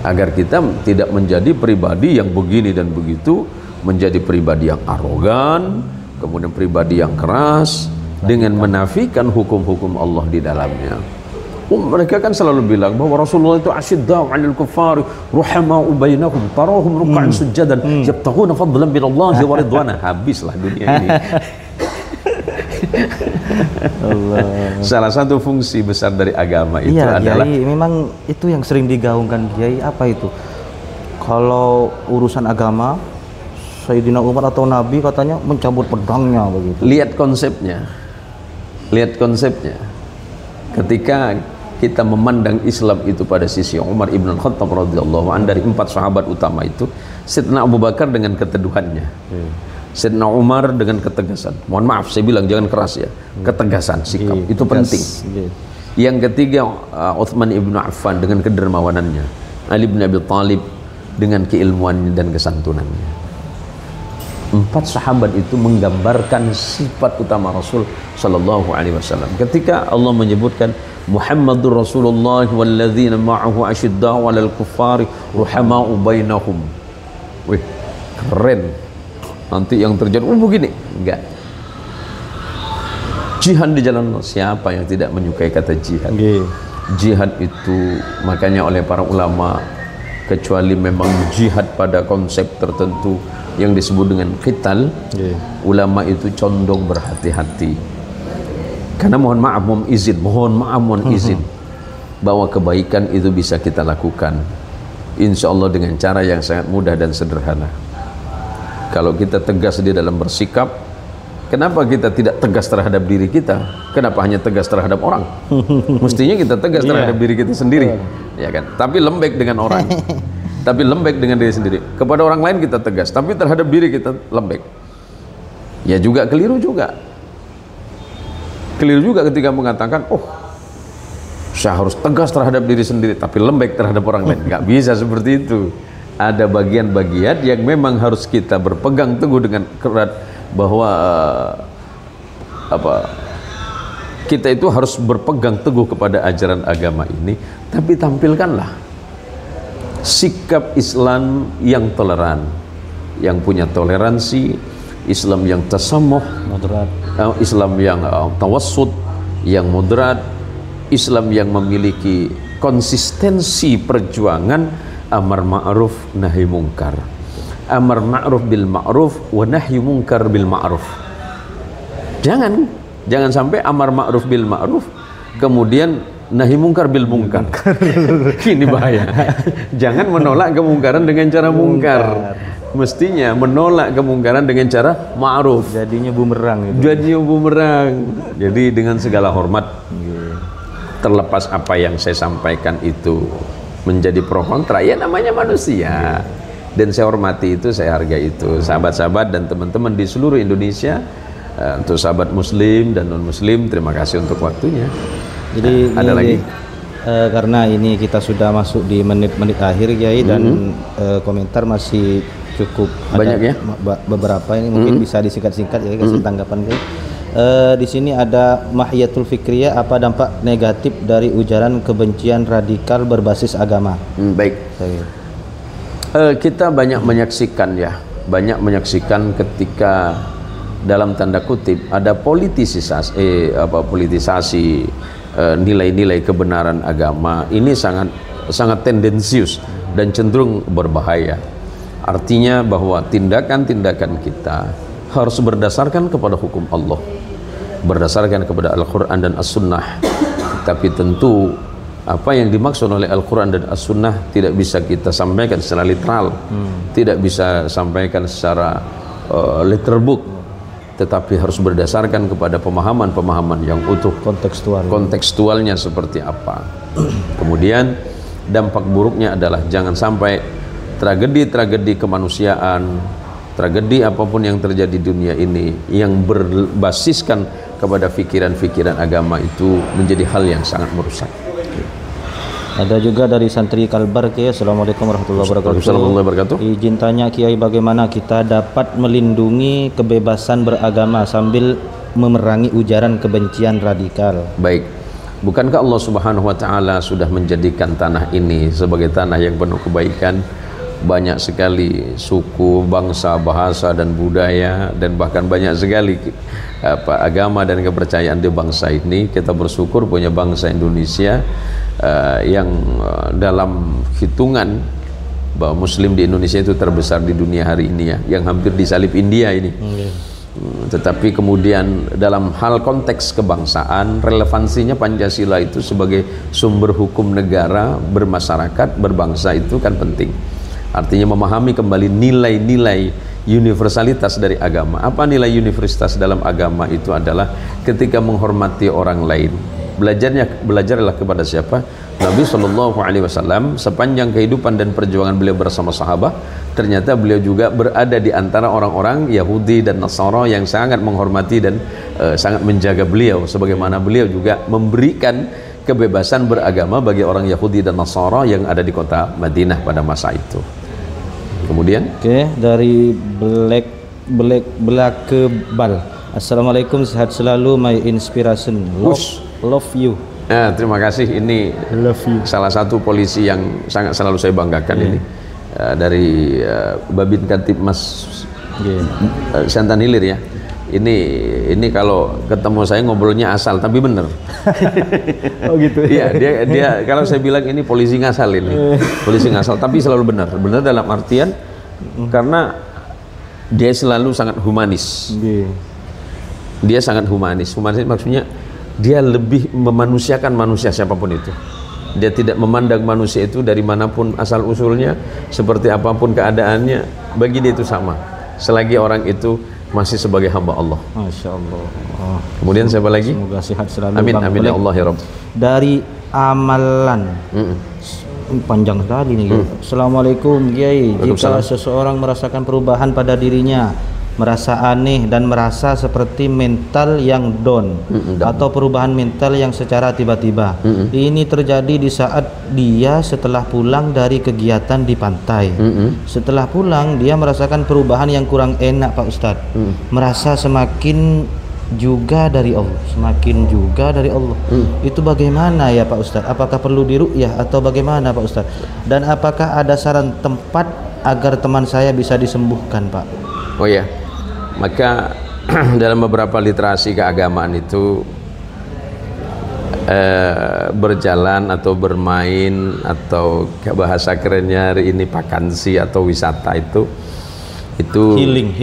Speaker 2: agar kita tidak menjadi pribadi yang begini dan begitu, menjadi pribadi yang arogan, kemudian pribadi yang keras, dengan menafikan hukum-hukum Allah di dalamnya. Mereka kan selalu bilang bahwa Rasulullah itu asyidda'u 'alal kuffar ruhama'u bainahum tarahum ruk'an sujadan yabtaghuna fadlan minallahi wa ridwana. Habislah dunia ini.
Speaker 1: Allah.
Speaker 2: Salah satu fungsi besar dari agama itu adalah
Speaker 1: Kiai, memang itu yang sering digaungkan Kiai, apa itu? Kalau urusan agama, Sayyidina Umar atau Nabi katanya mencabut pedangnya begitu.
Speaker 2: Lihat konsepnya. Lihat konsepnya. Ketika kita memandang Islam itu pada sisi Umar ibn Khattab radhiyallahu anhu, dari 4 sahabat utama itu, Sayyidina Abu Bakar dengan keteduhannya, Sayyidina Umar dengan ketegasan. Mohon maaf saya bilang jangan keras ya, ketegasan sikap itu penting. Yang ketiga Utsman ibn Affan dengan kedermawanannya, Ali bin Abi Thalib dengan keilmuannya dan kesantunannya. 4 sahabat itu menggambarkan sifat utama Rasul sallallahu alaihi wasallam. Ketika Allah menyebutkan Muhammadur Rasulullah walladzina ma'ahu asyidda'u 'alal kuffari ruhama'u bainahum. Wih, keren. Nanti yang terjadi begini, enggak. Jihad di jalan Allah, siapa yang tidak menyukai kata jihad? Jihad itu makanya oleh para ulama, kecuali memang jihad pada konsep tertentu yang disebut dengan qital, ulama itu condong berhati-hati. Karena mohon maaf izin bahwa kebaikan itu bisa kita lakukan insya Allah dengan cara yang sangat mudah dan sederhana. Kalau kita tegas di dalam bersikap, kenapa kita tidak tegas terhadap diri kita? Kenapa hanya tegas terhadap orang? Mestinya kita tegas terhadap diri kita sendiri, ya kan? Tapi lembek dengan orang. Tapi lembek dengan diri sendiri. Kepada orang lain kita tegas, tapi terhadap diri kita lembek. Ya juga keliru juga. Keliru juga ketika mengatakan, oh, saya harus tegas terhadap diri sendiri, tapi lembek terhadap orang lain. Nggak bisa seperti itu. Ada bagian-bagian yang memang harus kita berpegang teguh dengan kerat, bahwa kita itu harus berpegang teguh kepada ajaran agama ini, tapi tampilkanlah sikap Islam yang toleran, yang punya toleransi, Islam yang tasamuh, moderat, Islam yang tawassut, yang moderat, Islam yang memiliki konsistensi perjuangan amar ma'ruf nahi mungkar, amar ma'ruf bil ma'ruf wa nahi mungkar bil ma'ruf. Jangan sampai amar ma'ruf bil ma'ruf kemudian nahi mungkar bil mungkar. Ini bahaya. Jangan menolak kemungkaran dengan cara mungkar. Mestinya menolak kemungkaran dengan cara ma'ruf.
Speaker 1: Jadinya bumerang gitu.
Speaker 2: Jadinya bumerang. Jadi dengan segala hormat, terlepas apa yang saya sampaikan itu menjadi pro kontra, ya namanya manusia. Dan saya hormati itu, saya hargai itu. Sahabat-sahabat dan teman-teman di seluruh Indonesia, untuk sahabat muslim dan non muslim, terima kasih untuk waktunya.
Speaker 1: Jadi
Speaker 2: ada lagi
Speaker 1: karena ini kita sudah masuk di menit-menit akhir Kiai, dan komentar masih cukup
Speaker 2: banyak ya,
Speaker 1: beberapa ini mungkin bisa disingkat-singkat ya, kasih tanggapan Kiai. Di sini ada Mahiyatul Fikriyah, apa dampak negatif dari ujaran kebencian radikal berbasis agama? Baik.
Speaker 2: Kita banyak menyaksikan ketika dalam tanda kutip ada politisasi nilai-nilai kebenaran agama ini sangat tendensius dan cenderung berbahaya. Artinya bahwa tindakan-tindakan kita harus berdasarkan kepada hukum Allah, berdasarkan kepada Al-Quran dan As-Sunnah. Tapi tentu apa yang dimaksud oleh Al-Quran dan As-Sunnah tidak bisa kita sampaikan secara literal, tidak bisa sampaikan secara letterbook, tetapi harus berdasarkan kepada pemahaman-pemahaman yang utuh, kontekstualnya seperti apa. Kemudian dampak buruknya adalah jangan sampai tragedi-tragedi kemanusiaan, tragedi apapun yang terjadi di dunia ini yang berbasiskan kepada pikiran-pikiran agama itu menjadi hal yang sangat merusak.
Speaker 1: Ada juga dari santri Kalbar Kiai. Assalamualaikum warahmatullahi wabarakatuh. Izin tanya Kiai, bagaimana kita dapat melindungi kebebasan beragama sambil memerangi ujaran kebencian radikal?
Speaker 2: Baik, bukankah Allah Subhanahu wa taala sudah menjadikan tanah ini sebagai tanah yang penuh kebaikan, banyak sekali suku, bangsa, bahasa dan budaya, dan bahkan banyak sekali agama dan kepercayaan di bangsa ini. Kita bersyukur punya bangsa Indonesia yang dalam hitungan bahwa Muslim di Indonesia itu terbesar di dunia hari ini ya, yang hampir disalip India ini. Tetapi kemudian dalam hal konteks kebangsaan, relevansinya Pancasila itu sebagai sumber hukum negara, bermasyarakat, berbangsa itu kan penting. Artinya memahami kembali nilai-nilai universalitas dari agama. Apa nilai universalitas dalam agama itu adalah ketika menghormati orang lain. Belajarlah kepada siapa? Nabi SAW sepanjang kehidupan dan perjuangan beliau bersama sahabat, ternyata beliau juga berada di antara orang-orang Yahudi dan Nasara yang sangat menghormati dan sangat menjaga beliau, sebagaimana beliau juga memberikan kebebasan beragama bagi orang Yahudi dan Nasara yang ada di kota Madinah pada masa itu. Kemudian
Speaker 1: dari Black Kebal. Assalamualaikum, sehat selalu, my inspiration, love you.
Speaker 2: Terima kasih, ini salah satu polisi yang sangat selalu saya banggakan ini dari Babin Katib Mas Siantan Hilir ya. Ini kalau ketemu saya ngobrolnya asal tapi bener.
Speaker 1: Oh gitu.
Speaker 2: Iya, dia kalau saya bilang ini polisi ngasal ini. Polisi ngasal tapi selalu benar. Benar dalam artian karena dia selalu sangat humanis. Dia sangat humanis. Humanis maksudnya dia lebih memanusiakan manusia siapapun itu. Dia tidak memandang manusia itu dari manapun asal usulnya, seperti apapun keadaannya, bagi dia itu sama, selagi orang itu masih sebagai hamba Allah.
Speaker 1: Masya Allah.
Speaker 2: Kemudian siapa lagi?
Speaker 1: Semoga sehat selalu.
Speaker 2: Amin,
Speaker 1: Bang
Speaker 2: amin ya Allah ya Rabb.
Speaker 1: Dari Amalan. Panjang sekali nih. Assalamualaikum Kiai. Jika seseorang merasakan perubahan pada dirinya, merasa aneh dan merasa seperti mental yang down atau perubahan mental yang secara tiba-tiba. Ini terjadi di saat dia setelah pulang dari kegiatan di pantai. Setelah pulang dia merasakan perubahan yang kurang enak Pak Ustadz. Merasa semakin juga dari Allah, semakin juga dari Allah. Itu bagaimana ya Pak Ustadz? Apakah perlu diruqyah atau bagaimana Pak Ustadz? Dan apakah ada saran tempat agar teman saya bisa disembuhkan Pak?
Speaker 2: Oh ya, maka dalam beberapa literasi keagamaan itu berjalan atau bermain atau bahasa kerennya hari ini vakansi atau wisata itu
Speaker 1: healing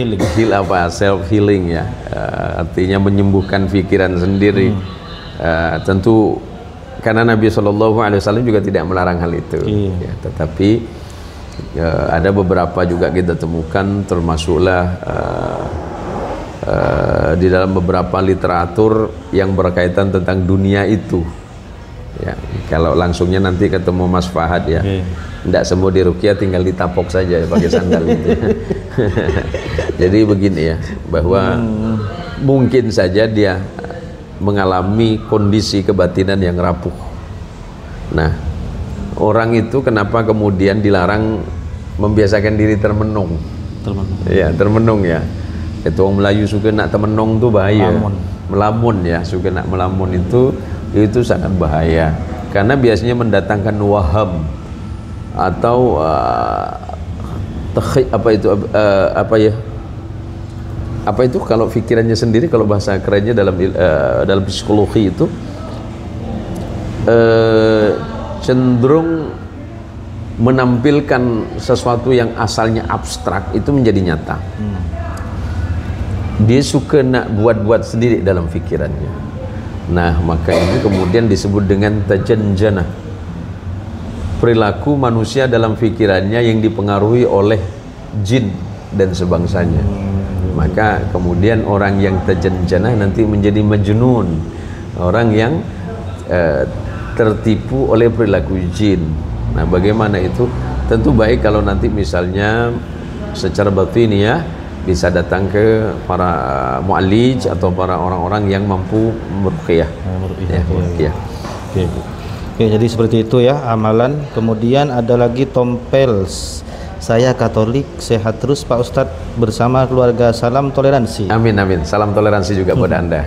Speaker 2: self healing ya, artinya menyembuhkan pikiran sendiri. Tentu karena Nabi SAW juga tidak melarang hal itu ya, tetapi ada beberapa juga kita temukan, termasuklah di dalam beberapa literatur yang berkaitan tentang dunia itu ya. Kalau langsungnya nanti ketemu Mas Fahad ya, tidak semua diruqyah, tinggal ditapok saja ya, pakai sandal itu. Jadi begini ya, bahwa mungkin saja dia mengalami kondisi kebatinan yang rapuh. Nah, orang itu kenapa kemudian dilarang membiasakan diri termenung? Ya, termenung ya. Ketua Melayu suka nak termenung tuh bahaya. Melamun ya, suka nak melamun itu sangat bahaya. Karena biasanya mendatangkan waham atau apa itu kalau pikirannya sendiri, kalau bahasa kerennya dalam psikologi itu cenderung menampilkan sesuatu yang asalnya abstrak itu menjadi nyata. Dia suka nak buat-buat sendiri dalam pikirannya. Nah, maka ini kemudian disebut dengan tajanjanah, perilaku manusia dalam pikirannya yang dipengaruhi oleh jin dan sebangsanya. Maka kemudian orang yang tajanjanah nanti menjadi majnun, orang yang tertipu oleh perilaku jin. Nah, bagaimana itu? Tentu baik kalau nanti misalnya secara batiniah bisa datang ke para mu'alij atau para orang-orang yang mampu meruqyah.
Speaker 1: Oke, jadi seperti itu ya amalan. Kemudian ada lagi Tompel. Saya Katolik, sehat terus Pak Ustadz bersama keluarga, salam toleransi.
Speaker 2: Amin amin, salam toleransi juga buat Anda.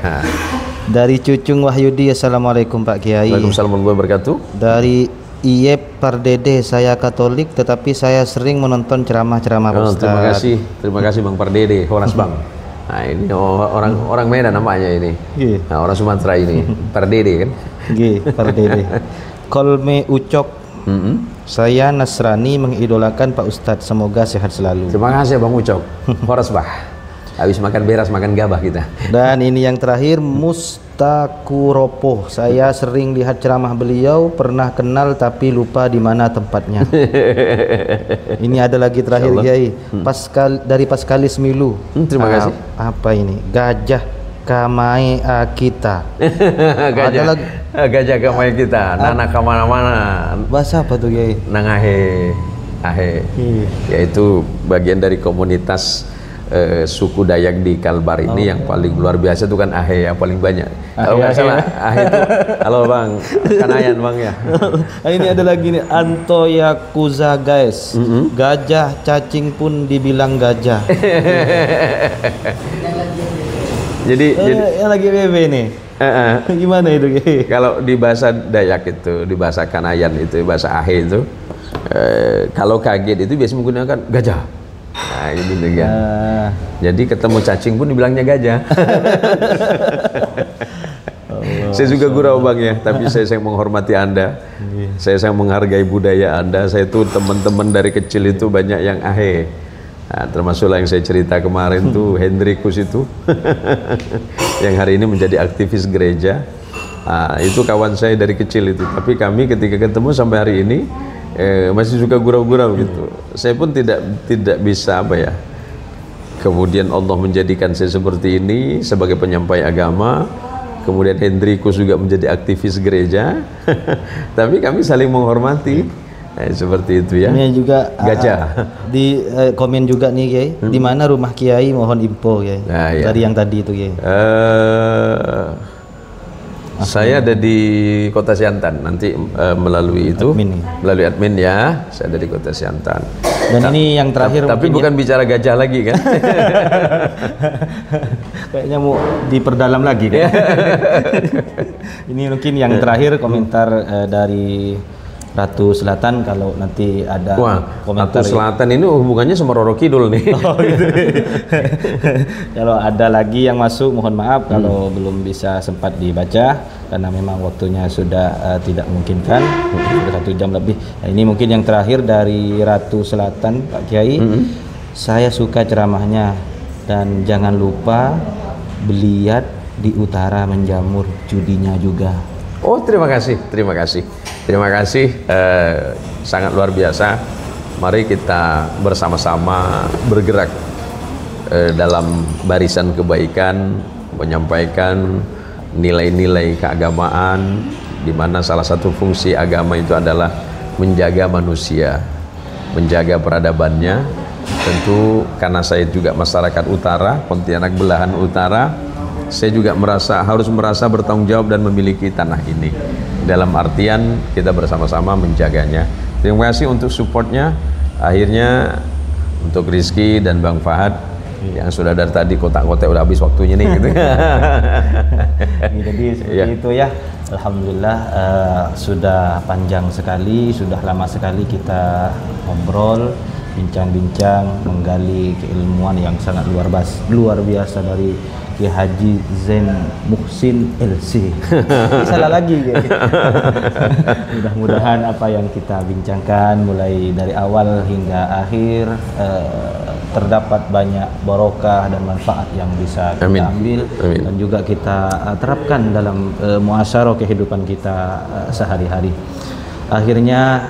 Speaker 1: Dari Cucung Wahyudi, assalamualaikum Pak Kiai.
Speaker 2: Waalaikumsalam warahmatullahi wabarakatuh.
Speaker 1: Dari Iya Pardede, saya Katolik tetapi saya sering menonton ceramah-ceramah Pak Ustaz.
Speaker 2: Terima kasih Bang Pardede, Horas Bang. Nah ini orang Medan namanya ini. Nah, orang Sumatera ini, Pardede kan?
Speaker 1: Pardede. Kolme Ucok. Saya Nasrani mengidolakan Pak Ustadz, semoga sehat selalu.
Speaker 2: Terima kasih Bang Ucok. Horas Bah. Habis makan beras, makan gabah kita.
Speaker 1: Dan ini yang terakhir, Mustakuropo. Saya sering lihat ceramah beliau, pernah kenal tapi lupa di mana tempatnya. Ini ada lagi terakhir Kiai. Dari Paskalis Milu.
Speaker 2: Terima kasih.
Speaker 1: Apa ini? Gajah Kamai Akita.
Speaker 2: Gajah Kamai kita. Nana kemana-mana.
Speaker 1: Bahasa apa tuh Kiai?
Speaker 2: Nangahe. Yaitu bagian dari komunitas suku Dayak di Kalbar ini yang paling luar biasa itu kan Ahe yang paling banyak. Kalau nggak salah Ahe itu, halo Bang, Kanayan Bang ya.
Speaker 1: Ini ada lagi nih, Anto Yakuza guys. Gajah cacing pun dibilang gajah.
Speaker 2: jadi
Speaker 1: yang lagi BB nih. Gimana itu?
Speaker 2: Kalau di bahasa Dayak itu, di bahasa Kanayan itu, bahasa Ahe itu, kalau kaget itu biasa menggunakan gajah. Nah gitu kan. Jadi ketemu cacing pun dibilangnya gajah. Saya juga gurau Bang ya, tapi saya sangat menghormati Anda. Saya sangat menghargai budaya Anda. Saya tuh teman-teman dari kecil itu banyak yang Ahe. Nah, termasuklah yang saya cerita kemarin tuh Hendrikus itu yang hari ini menjadi aktivis gereja. Nah, itu kawan saya dari kecil itu. Tapi kami ketika ketemu sampai hari ini masih suka gurau-gurau gitu. Saya pun tidak bisa apa ya. Kemudian Allah menjadikan saya seperti ini sebagai penyampai agama. Kemudian Hendrikus juga menjadi aktivis gereja. Tapi kami saling menghormati. Seperti itu ya.
Speaker 1: Ini juga
Speaker 2: gajah.
Speaker 1: Di komen juga nih Kiai. Di mana rumah Kiai, mohon info Kiai.
Speaker 2: Nah, ya.
Speaker 1: Dari yang tadi itu Kiai.
Speaker 2: Saya ada di Kota Siantan, nanti melalui itu, melalui admin ya, saya ada di Kota Siantan.
Speaker 1: Dan ini yang terakhir.
Speaker 2: Tapi bukan bicara gajah lagi kan?
Speaker 1: Kayaknya mau diperdalam lagi kan? Ini mungkin yang terakhir komentar dari Ratu Selatan, kalau nanti ada komentar.
Speaker 2: Ratu Selatan ini hubungannya sama Roro Kidul nih.
Speaker 1: Oh, gitu. Kalau ada lagi yang masuk, mohon maaf kalau belum bisa sempat dibaca karena memang waktunya sudah tidak memungkinkan, sudah 1 jam lebih. Nah, ini mungkin yang terakhir dari Ratu Selatan, Pak Kiai. Saya suka ceramahnya dan jangan lupa beliat di utara menjamur judinya juga.
Speaker 2: Oh, terima kasih, terima kasih. Terima kasih, sangat luar biasa. Mari kita bersama-sama bergerak dalam barisan kebaikan, menyampaikan nilai-nilai keagamaan, di mana salah satu fungsi agama itu adalah menjaga manusia, menjaga peradabannya. Tentu karena saya juga masyarakat utara, Pontianak belahan utara, saya juga harus merasa bertanggung jawab dan memiliki tanah ini. Dalam artian kita bersama-sama menjaganya. Terima kasih untuk supportnya. Akhirnya untuk Rizky dan Bang Fahad yang sudah dari tadi kotak-kotak udah habis waktunya nih gitu.
Speaker 1: Jadi seperti itu ya. Alhamdulillah sudah panjang sekali, sudah lama sekali kita ngobrol, bincang-bincang, menggali keilmuan yang sangat luar biasa dari Ki Haji Zain Muhsin LC. Salah lagi ya. Mudah-mudahan apa yang kita bincangkan mulai dari awal hingga akhir terdapat banyak barokah dan manfaat yang bisa kita ambil. Dan juga kita terapkan dalam muasyarah kehidupan kita sehari-hari. Akhirnya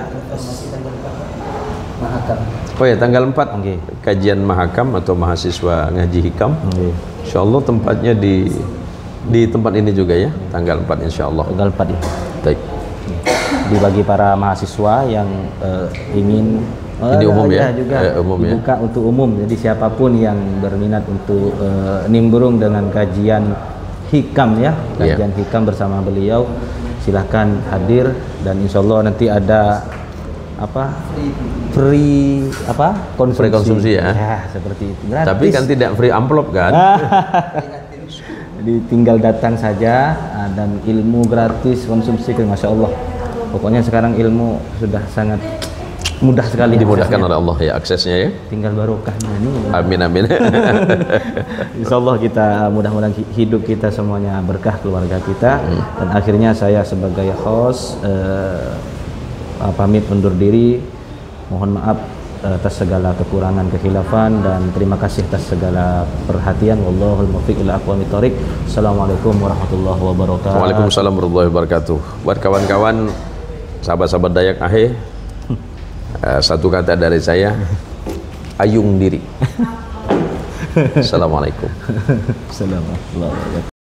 Speaker 3: Mahakam.
Speaker 2: Oh ya, tanggal 4 kajian Mahakam atau mahasiswa ngaji hikam. Insyaallah tempatnya di tempat ini juga ya, tanggal 4 insyaallah.
Speaker 1: Tanggal 4 ya.
Speaker 2: Baik.
Speaker 1: Bagi para mahasiswa yang ingin
Speaker 2: ini umum ya,
Speaker 1: juga
Speaker 2: umum
Speaker 1: dibuka ya, untuk umum. Jadi siapapun yang berminat untuk nimbrung dengan kajian hikam ya, kajian hikam bersama beliau, silahkan hadir dan insyaallah nanti ada free
Speaker 2: konsumsi ya.
Speaker 1: Ya, seperti itu. Gratis.
Speaker 2: Tapi kan tidak free amplop kan?
Speaker 1: Jadi tinggal datang saja dan ilmu gratis konsumsi, masya Allah. Pokoknya sekarang ilmu sudah sangat mudah sekali,
Speaker 2: dimudahkan
Speaker 1: aksesnya.
Speaker 2: oleh Allah ya aksesnya ya.
Speaker 1: Tinggal barokahnya ini.
Speaker 2: Amin amin.
Speaker 1: Insya Allah kita mudah-mudahan hidup kita semuanya berkah, keluarga kita. Dan akhirnya saya sebagai host pamit undur diri. Mohon maaf atas segala kekurangan, kekhilafan, dan terima kasih atas segala perhatian. Wallahul muwaffiq ila aqwamit thoriq. Assalamualaikum warahmatullahi wabarakatuh.
Speaker 2: Waalaikumsalam warahmatullahi wabarakatuh. Buat kawan-kawan sahabat-sahabat Dayak Ahe, satu kata dari saya, ayung diri. Assalamualaikum.
Speaker 1: Assalamualaikum warahmatullahi wabarakatuh.